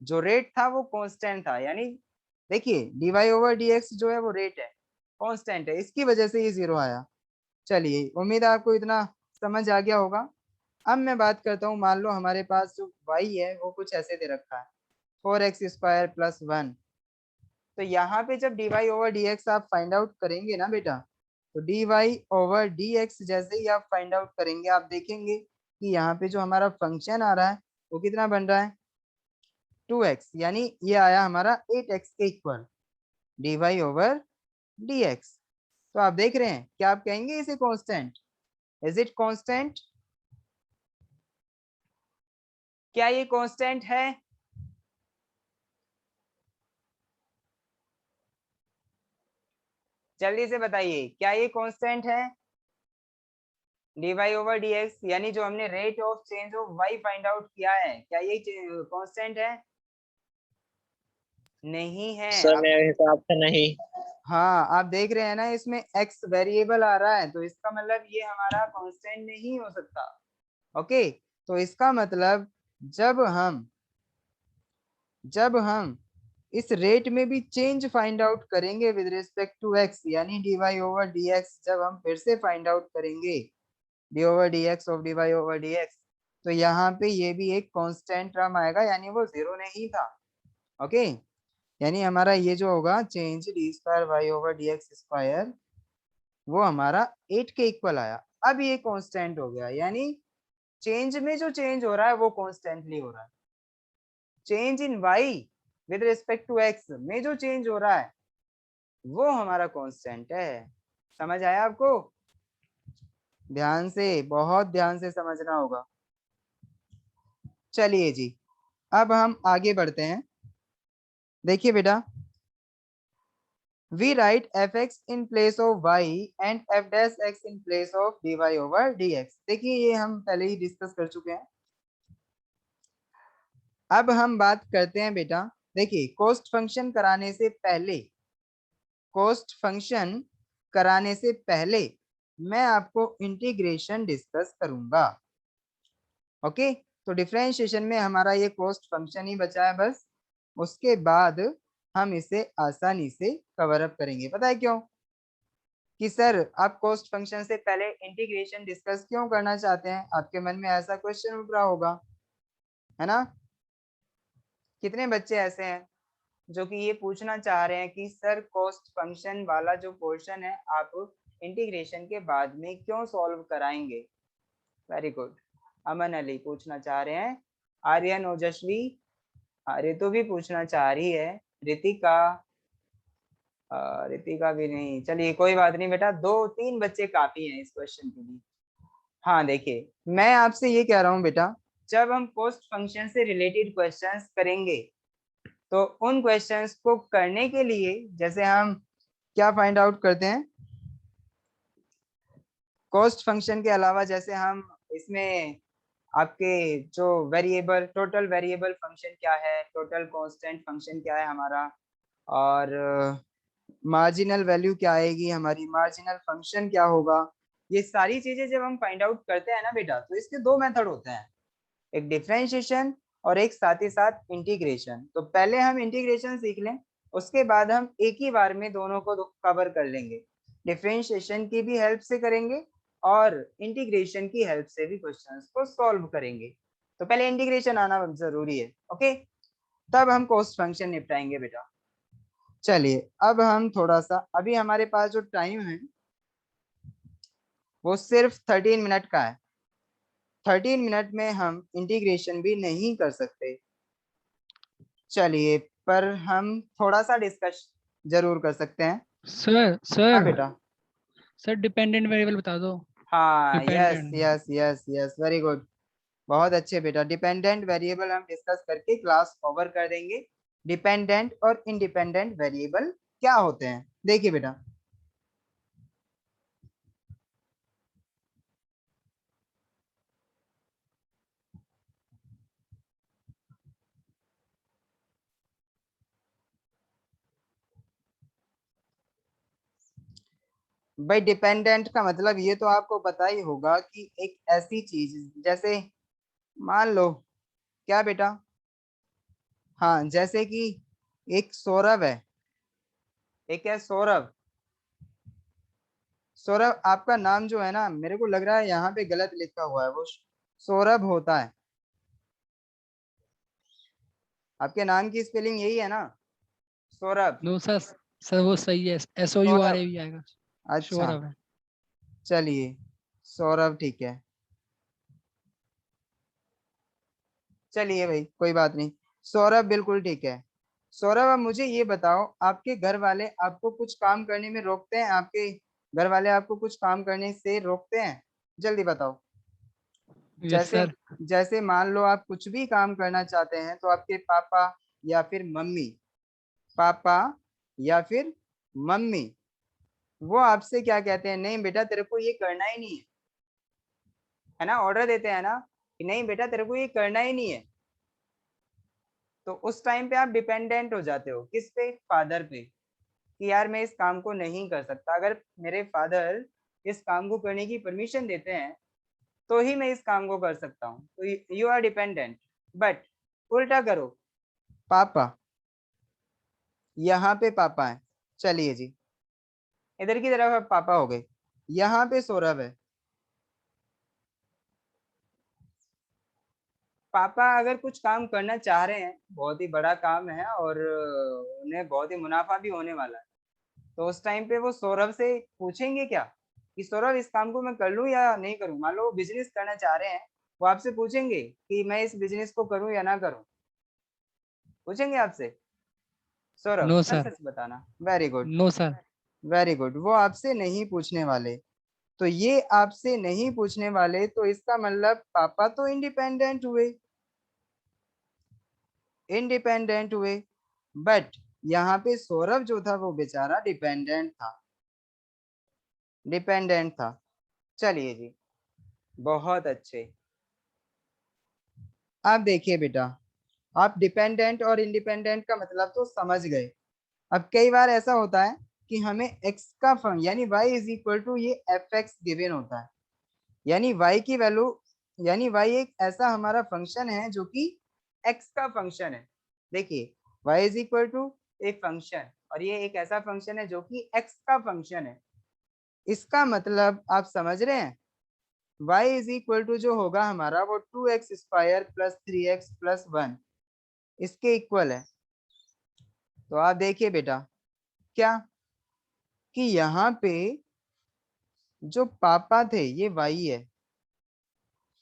जो रेट था वो कांस्टेंट था, यानी देखिए d Y over D x जो है वो रेट है, कांस्टेंट है, इसकी वजह से ये जीरो आया। चलिए उम्मीद है आपको इतना समझ आ गया होगा। अब मैं बात करता हूँ, मान लो हमारे पास जो y है वो कुछ ऐसे दे रखा है 4x² प्लस वन। तो यहाँ पे जब dy ओवर dx आप फाइंड आउट करेंगे ना बेटा, तो dy ओवर dx जैसे ही आप फाइंड आउट करेंगे आप देखेंगे कि यहाँ पे जो हमारा फंक्शन आ रहा है वो कितना बन रहा है 2x, यानी ये आया हमारा 8x के इक्वल dy ओवर dx। तो आप देख रहे हैं क्या आप कहेंगे इसे कांस्टेंट, इज इट कांस्टेंट, क्या ये कांस्टेंट है। जल्दी से बताइए क्या ये कांस्टेंट है dy ओवर dx, यानी जो हमने rate of change of y find out किया है, क्या ये कांस्टेंट है। नहीं है सर आप, मेरे हिसाब से नहीं। हाँ आप देख रहे हैं ना इसमें x वेरिएबल आ रहा है, तो इसका मतलब ये हमारा कांस्टेंट नहीं हो सकता। ओके, तो इसका मतलब जब हम इस रेट में भी चेंज फाइंड आउट करेंगे विद रिस्पेक्ट टू x, यानी dy ओवर dx जब हम फिर से फाइंड आउट करेंगे d over dx of dy over dx, तो यहाँ पे ये भी एक कांस्टेंट टर्म आएगा, यानी वो जीरो नहीं था। ओके, यानी हमारा ये जो होगा change d square Y over D x square, वो हमारा 8 के इक्वल आया। अब ये कांस्टेंट हो गया, यानी चेंज में जो चेंज हो रहा है वो कांस्टेंटली हो रहा है। Change in y with respect to x में जो चेंज हो रहा है वो हमारा कांस्टेंट है। समझ आया आपको, ध्यान से, बहुत ध्यान से समझना होगा। चलिए जी, अब हम आगे बढ़ते हैं। देखिए बेटा, we write fx in place of y and f dash x in place of dy over dx। देखिए ये हम पहले ही डिस्कस कर चुके हैं। अब हम बात करते हैं बेटा, देखिए कोस्ट फंक्शन कराने से पहले, कोस्ट फंक्शन कराने से पहले मैं आपको इंटीग्रेशन डिस्कस करूंगा। ओके, तो डिफरेंशिएशन में हमारा ये कोस्ट फंक्शन ही बचा है बस, उसके बाद हम इसे आसानी से कवर अप करेंगे। पता है क्यों कि सर आप कोस्ट फंक्शन से पहले इंटीग्रेशन डिस्कस क्यों करना चाहते हैं, आपके मन में ऐसा क्वेश्चन उठ रहा होगा, है ना। कितने बच्चे ऐसे हैं जो कि ये पूछना चाह रहे हैं कि सर कोस्ट फंक्शन वाला जो पोर्शन है आप इंटीग्रेशन के बाद में क्यों सॉल्व कराएंगे। वेरी गुड, अमन अली पूछना चाह रहे हैं, आर्यन ओजस्वी, रितु भी पूछना चाह रही है, रितिका, रितिका भी नहीं, चलिए कोई बात नहीं बेटा, 2-3 बच्चे काफी हैं इस क्वेश्चन के लिए। हाँ देखिए, मैं आपसे ये कह रहा हूँ बेटा, जब हम कॉस्ट फंक्शन से रिलेटेड क्वेश्चंस करेंगे तो उन क्वेश्चंस को करने के लिए जैसे हम क्या फाइंड आउट करते हैं, कॉस्ट फंक्शन के अलावा जैसे हम इसमें आपके जो वेरिएबल, टोटल वेरिएबल फंक्शन क्या है, टोटल कांस्टेंट फंक्शन क्या है हमारा, और मार्जिनल वैल्यू क्या आएगी हमारी, मार्जिनल फंक्शन क्या होगा, ये सारी चीजें जब हम फाइंड आउट करते हैं ना बेटा, तो इसके दो मेथड होते हैं, एक डिफरेंशिएशन और एक साथ ही साथ इंटीग्रेशन। तो पहले हम इंटीग्रेशन सीख लें, उसके बाद हम एक ही बार में दोनों को कवर कर लेंगे, डिफरेंशिएशन की भी हेल्प से करेंगे और इंटीग्रेशन की हेल्प से भी क्वेश्चंस को सॉल्व करेंगे। तो पहले इंटीग्रेशन आना जरूरी है, ओके, तब हम कॉस्ट फंक्शन निपटाएंगे बेटा। चलिए अब हम थोड़ा सा, अभी हमारे पास जो टाइम है वो सिर्फ 13 मिनट का है, 13 मिनट में हम इंटीग्रेशन भी नहीं कर सकते। चलिए, पर हम थोड़ा सा डिस्कस जरूर कर सकते हैं। सर हाँ सर बेटा, सर डिपेंडेंट वेरिएबल बता दो। हाँ, yes dependent. Yes yes yes, very good, बहुत अच्छे बेटा। डिपेंडेंट वेरिएबल हम डिस्कस करके क्लास ओवर कर देंगे। डिपेंडेंट और इंडिपेंडेंट वेरिएबल क्या होते हैं, देखिए बेटा, भाई डिपेंडेंट का मतलब ये तो आपको पता ही होगा कि एक ऐसी चीज, जैसे मान लो, क्या बेटा, हाँ जैसे कि एक सौरभ है, एक है सौरभ। सौरभ आपका नाम जो है ना, मेरे को लग रहा है यहाँ पे गलत लिखा हुआ है, वो सौरभ होता है। आपके नाम की स्पेलिंग यही है ना, सौरभ, नो सर, सर वो सही है, SOURA सौरभ, भी आएगा। अच्छा, श्योर है। चलिए, सौरभ ठीक है, चलिए भाई कोई बात नहीं, सौरभ बिल्कुल ठीक है। सौरभ अब मुझे ये बताओ, आपके घर वाले आपको कुछ काम करने में रोकते हैं, आपके घर वाले आपको कुछ काम करने से रोकते हैं, जल्दी बताओ। यस जैसे, सर। जैसे मान लो आप कुछ भी काम करना चाहते हैं तो आपके पापा या फिर मम्मी, पापा या फिर मम्मी, वो आपसे क्या कहते हैं, नहीं बेटा तेरे को ये करना ही नहीं है ना, ऑर्डर देते हैं ना कि नहीं बेटा तेरे को ये करना ही नहीं है। तो उस टाइम पे आप डिपेंडेंट हो जाते हो किस पे, फादर पे, कि यार मैं इस काम को नहीं कर सकता, अगर मेरे फादर इस काम को करने की परमिशन देते हैं तो ही मैं इस काम को कर सकता हूँ, तो यू आर डिपेंडेंट। बट उल्टा करो, पापा, यहाँ पे पापा है, चलिए जी, इधर की तरफ अब पापा हो गए, यहाँ पे सौरभ है। पापा अगर कुछ काम करना चाह रहे हैं, बहुत ही बड़ा काम है और उन्हें बहुत ही मुनाफा भी होने वाला है, तो उस टाइम पे वो सौरभ से पूछेंगे क्या कि सौरभ इस काम को मैं कर लूं या नहीं करूं। मान लो वो बिजनेस करना चाह रहे हैं, वो आपसे पूछेंगे कि मैं इस बिजनेस को करूं या ना करूं, पूछेंगे आपसे, सौरभ नो सच सर। सच बताना, very good, no sir. Very good, वो आपसे नहीं पूछने वाले। तो ये आपसे नहीं पूछने वाले, तो इसका मतलब पापा तो इंडिपेंडेंट हुए, इंडिपेंडेंट हुए, बट यहाँ पे सौरभ जो था वो बेचारा डिपेंडेंट था, डिपेंडेंट था। चलिए जी, बहुत अच्छे। आप देखिए बेटा, आप डिपेंडेंट और इंडिपेंडेंट का मतलब तो समझ गए। अब कई बार ऐसा होता है कि हमें x का फंक्शन यानी y इज इक्वल टू ये fx गिवन होता है, यानी y की वैल्यू, यानी y एक ऐसा हमारा फंक्शन है जो कि x का फंक्शन है। देखिए, y is equal to a function, और ये एक ऐसा फंक्शन है जो कि x का फंक्शन है। इसका मतलब आप समझ रहे हैं, y इज इक्वल टू जो होगा हमारा वो 2x² प्लस 3x प्लस 1 इसके इक्वल है। तो आप देखिए बेटा, क्या कि यहाँ पे जो पापा थे ये y है,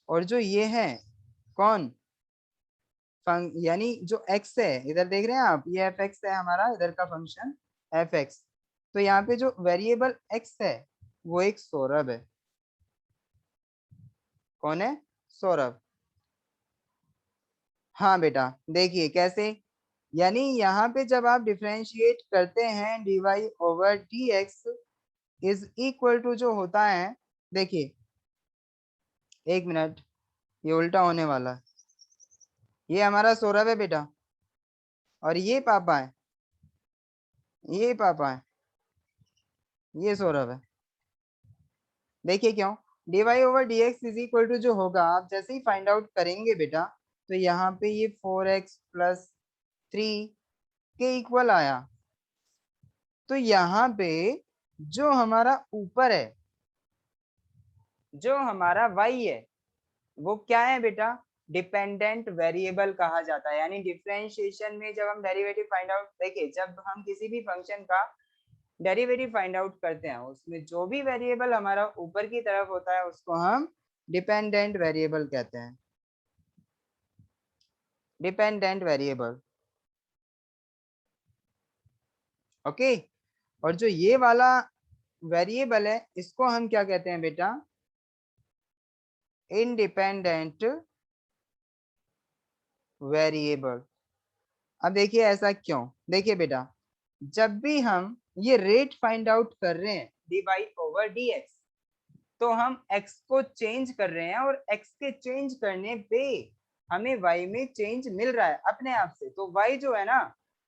और जो ये है कौन, यानी जो x है, इधर देख रहे हैं आप, ये fx है हमारा, इधर का फंक्शन fx। तो यहाँ पे जो वेरिएबल x है वो एक सौरभ है, कौन है? सौरभ। हाँ बेटा देखिए कैसे, यानी यहाँ पे जब आप डिफरेंशिएट करते हैं dy over dx is equal to जो होता है, देखिए 1 मिनट, ये उल्टा होने वाला है। ये हमारा सौरभ है बेटा, और ये पापा है, ये पापा है, ये सौरभ है। देखिए क्यों, dy over dx is equal to जो होगा, आप जैसे ही फाइंड आउट करेंगे बेटा, तो यहाँ पे ये 4x प्लस 3 के इक्वल आया। तो यहाँ पे जो हमारा ऊपर है, जो हमारा y है, वो क्या है बेटा? डिपेंडेंट वेरिएबल कहा जाता है। यानी डिफरेंशिएशन में जब हम डेरिवेटिव फाइंड आउट, देखिए जब हम किसी भी फंक्शन का डेरिवेटिव फाइंड आउट करते हैं, उसमें जो भी वेरिएबल हमारा ऊपर की तरफ होता है उसको हम डिपेंडेंट वेरिएबल कहते हैं, डिपेंडेंट वेरिएबल। ओके, और जो ये वाला वेरिएबल है इसको हम क्या कहते हैं बेटा? Independent variable. अब देखिए ऐसा क्यों, देखिए बेटा जब भी हम ये रेट फाइंड आउट कर रहे हैं dy ओवर dx, तो हम x को चेंज कर रहे हैं, और x के चेंज करने पे हमें y में चेंज मिल रहा है अपने आप से। तो y जो है ना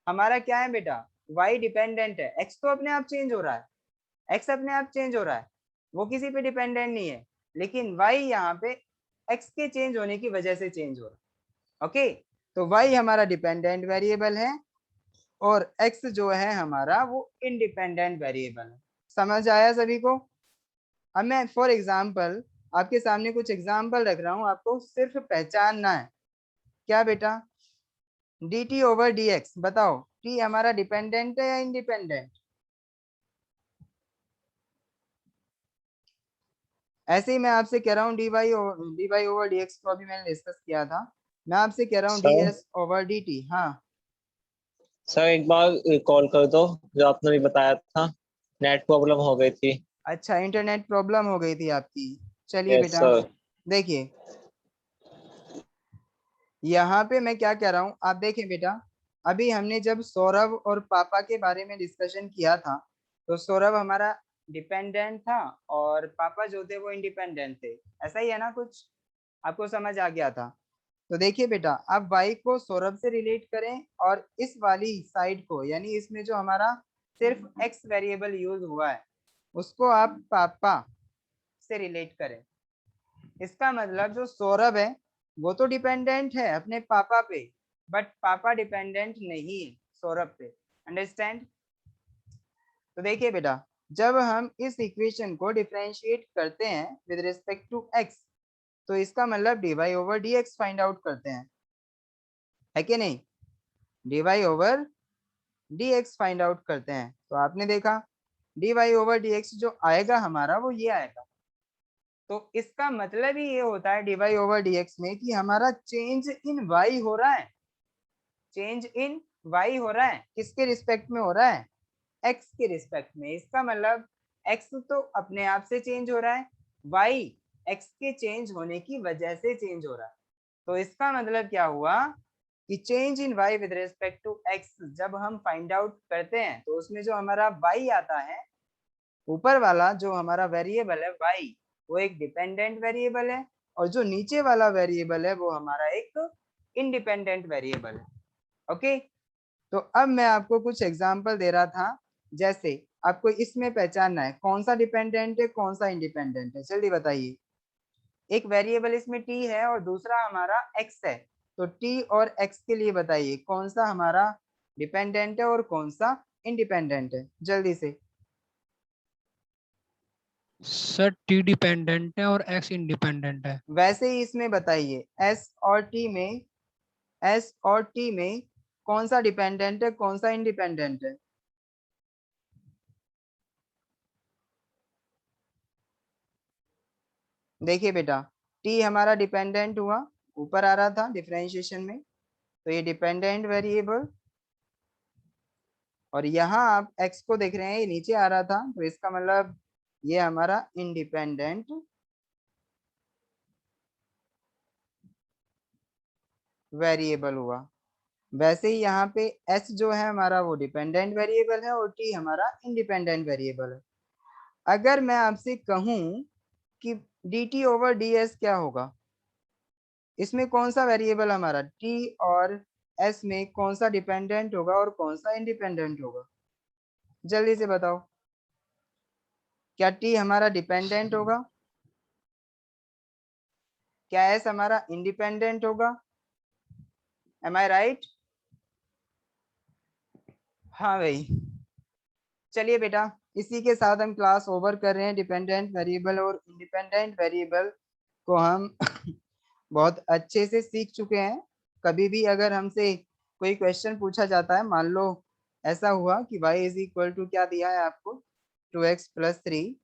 हमारा क्या है बेटा? y डिपेंडेंट है, x तो अपने आप चेंज हो रहा है, x अपने आप चेंज हो रहा है, वो किसी पे डिपेंडेंट नहीं है, लेकिन y यहाँ पे x के चेंज होने की वजह से चेंज हो रहा है। ओके, तो y हमारा डिपेंडेंट वेरिएबल है, और x जो है हमारा वो इंडिपेंडेंट वेरिएबल है। समझ आया सभी को? अब मैं फॉर एग्जांपल आपके सामने कुछ एग्जांपल रख रहा हूं, आपको सिर्फ पहचानना है। क्या बेटा? dt ओवर dx, बताओ t हमारा डिपेंडेंट है या इंडिपेंडेंट? ऐसे ही मैं आपसे कह रहा हूँ dy ओवर dx को अभी मैंने डिस्कस किया था, मैं आपसे कह रहा हूँ सर ds ओवर dt। हाँ सर एक बार कॉल कर दो, जो आपने भी बताया था, नेट प्रॉब्लम हो गई थी। अच्छा, इंटरनेट प्रॉब्लम हो गई थी आपकी। चलिए यस बेटा सर। देखिए, यहाँ पे मैं क्या कह रहा हूँ, आप देखें बेटा, अभी हमने जब सौरभ और पापा के बारे में डिस्कशन किया था, तो सौरभ हमारा डिपेंडेंट था और पापा जो थे वो इंडिपेंडेंट थे। ऐसा ही है ना, कुछ आपको समझ आ गया था? तो देखिए बेटा, आप y को सौरभ से रिलेट करें, और इस वाली साइड को, यानी इसमें जो हमारा सिर्फ x वेरिएबल यूज हुआ है, उसको आप पापा से रिलेट करें। इसका मतलब जो सौरभ है वो तो डिपेंडेंट है अपने पापा पे, बट पापा डिपेंडेंट नहीं है सौरभ पे। अंडरस्टैंड? तो देखिए बेटा, जब हम इस इक्वेशन को डिफरेंशिएट करते हैं विद रिस्पेक्ट टू x, तो इसका मतलब dy over dx find out करते हैं, है कि नहीं? dy over dx find out करते हैं, तो आपने देखा dy ओवर dx जो आएगा हमारा वो ये आएगा। तो इसका मतलब ही ये होता है dy ओवर dx में कि हमारा चेंज इन y हो रहा है, चेंज इन y हो रहा है, किसके रिस्पेक्ट में हो रहा है? x के रिस्पेक्ट में। इसका मतलब x तो अपने आप से चेंज हो रहा है, y x के चेंज होने की वजह से चेंज हो रहा है। तो इसका मतलब क्या हुआ कि change in y with respect to x जब हम फाइंड आउट करते हैं, तो उसमें जो हमारा y आता है, ऊपर वाला जो हमारा वेरिएबल है y, वो एक डिपेंडेंट वेरिएबल है, और जो नीचे वाला वेरिएबल है वो हमारा एक इंडिपेंडेंट वेरिएबल है। ओके, तो अब मैं आपको कुछ एग्जांपल दे रहा था, जैसे आपको इसमें पहचानना है कौन सा डिपेंडेंट है कौन सा इंडिपेंडेंट है। जल्दी बताइए, एक वेरिएबल इसमें t है और दूसरा हमारा x है, तो t और x के लिए बताइए कौन सा हमारा डिपेंडेंट है और कौन सा इंडिपेंडेंट है, जल्दी से। सर टी डिपेंडेंट है और एक्स इंडिपेंडेंट है। वैसे ही इसमें बताइए s और t में कौन सा डिपेंडेंट है कौन सा इंडिपेंडेंट है? देखिए बेटा, t हमारा डिपेंडेंट हुआ, ऊपर आ रहा था डिफरेंशिएशन में, तो ये डिपेंडेंट वेरिएबल, और यहाँ आप x को देख रहे हैं ये नीचे आ रहा था, तो इसका मतलब ये हमारा इंडिपेंडेंट वेरिएबल हुआ। वैसे ही यहाँ पे s जो है हमारा वो डिपेंडेंट वेरिएबल है और t हमारा इंडिपेंडेंट वेरिएबल है। अगर मैं आपसे कहूं कि dt ओवर ds क्या होगा, इसमें कौन सा वेरिएबल हमारा t और s में कौन सा डिपेंडेंट होगा और कौन सा इंडिपेंडेंट होगा, जल्दी से बताओ। क्या t हमारा डिपेंडेंट होगा, क्या s हमारा इंडिपेंडेंट होगा? एम आई राइट? हाँ भाई। चलिए बेटा, इसी के साथ हम क्लास ओवर कर रहे हैं। डिपेंडेंट वेरिएबल और इंडिपेंडेंट वेरिएबल को हम बहुत अच्छे से सीख चुके हैं। कभी भी अगर हमसे कोई क्वेश्चन पूछा जाता है, मान लो ऐसा हुआ कि y इज इक्वल टू क्या दिया है आपको, 2x प्लस 3,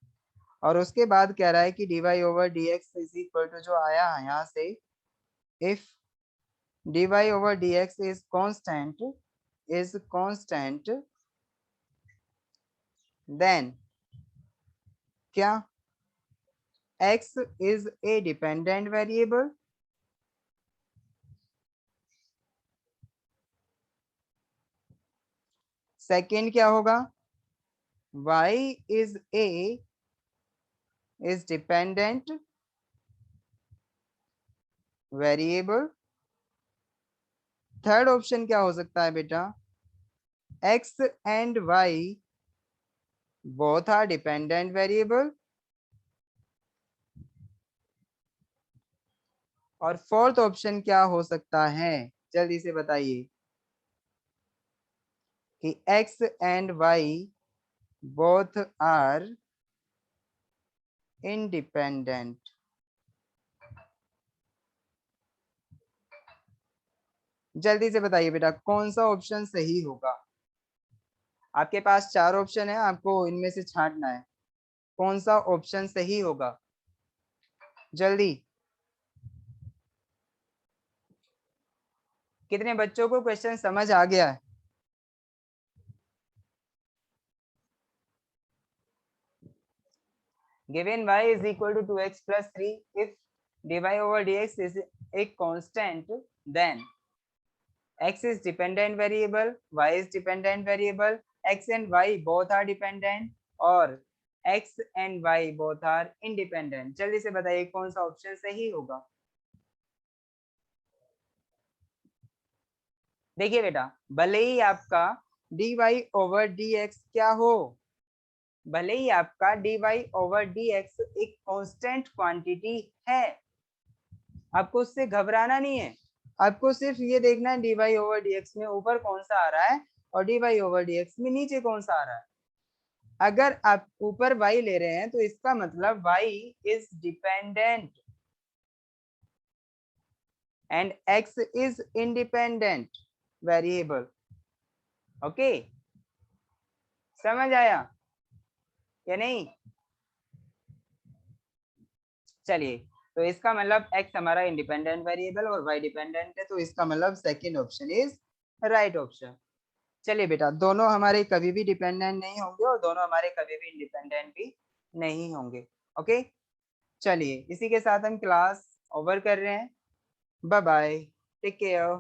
और उसके बाद कह रहा है कि dy over dx is equal to जो आया है यहाँ से, if dy over dx is constant then क्या x is a dependent variable? Second क्या होगा, y is dependent variable। Third option क्या हो सकता है बेटा, x and y both are dependent variable। और फोर्थ ऑप्शन क्या हो सकता है, जल्दी से बताइए, कि x and y both are independent। जल्दी से बताइए बेटा कौन सा ऑप्शन सही होगा। आपके पास 4 ऑप्शन है, आपको इनमें से छांटना है कौन सा ऑप्शन सही होगा, जल्दी। कितने बच्चों को क्वेश्चन समझ आ गया है? Given y is equal to 2x plus 3, if dy over dx is a constant, then x is dependent variable, y is dependent variable, x and y both are dependent, और x and y both are independent। जल्दी से बताइए कौन सा option सही होगा। देखिए बेटा, भले ही आपका dy over dx क्या हो, भले ही आपका dy over dx एक कांस्टेंट क्वांटिटी है, आपको उससे घबराना नहीं है। आपको सिर्फ ये देखना है dy over dx में ऊपर कौन सा आ रहा है और dy over dx में नीचे कौन सा आ रहा है। अगर आप ऊपर y ले रहे हैं तो इसका मतलब y is dependent and x is independent variable. Okay, समझ आया या नहीं? चलिए, तो इसका मतलब x हमारा इंडिपेंडेंट वेरिएबल और y डिपेंडेंट है, तो इसका मतलब second option is right option. चलिए बेटा, दोनों हमारे कभी भी डिपेंडेंट नहीं होंगे और दोनों हमारे कभी भी इंडिपेंडेंट भी नहीं होंगे। ओके, चलिए इसी के साथ हम क्लास ओवर कर रहे हैं। Bye bye, take care.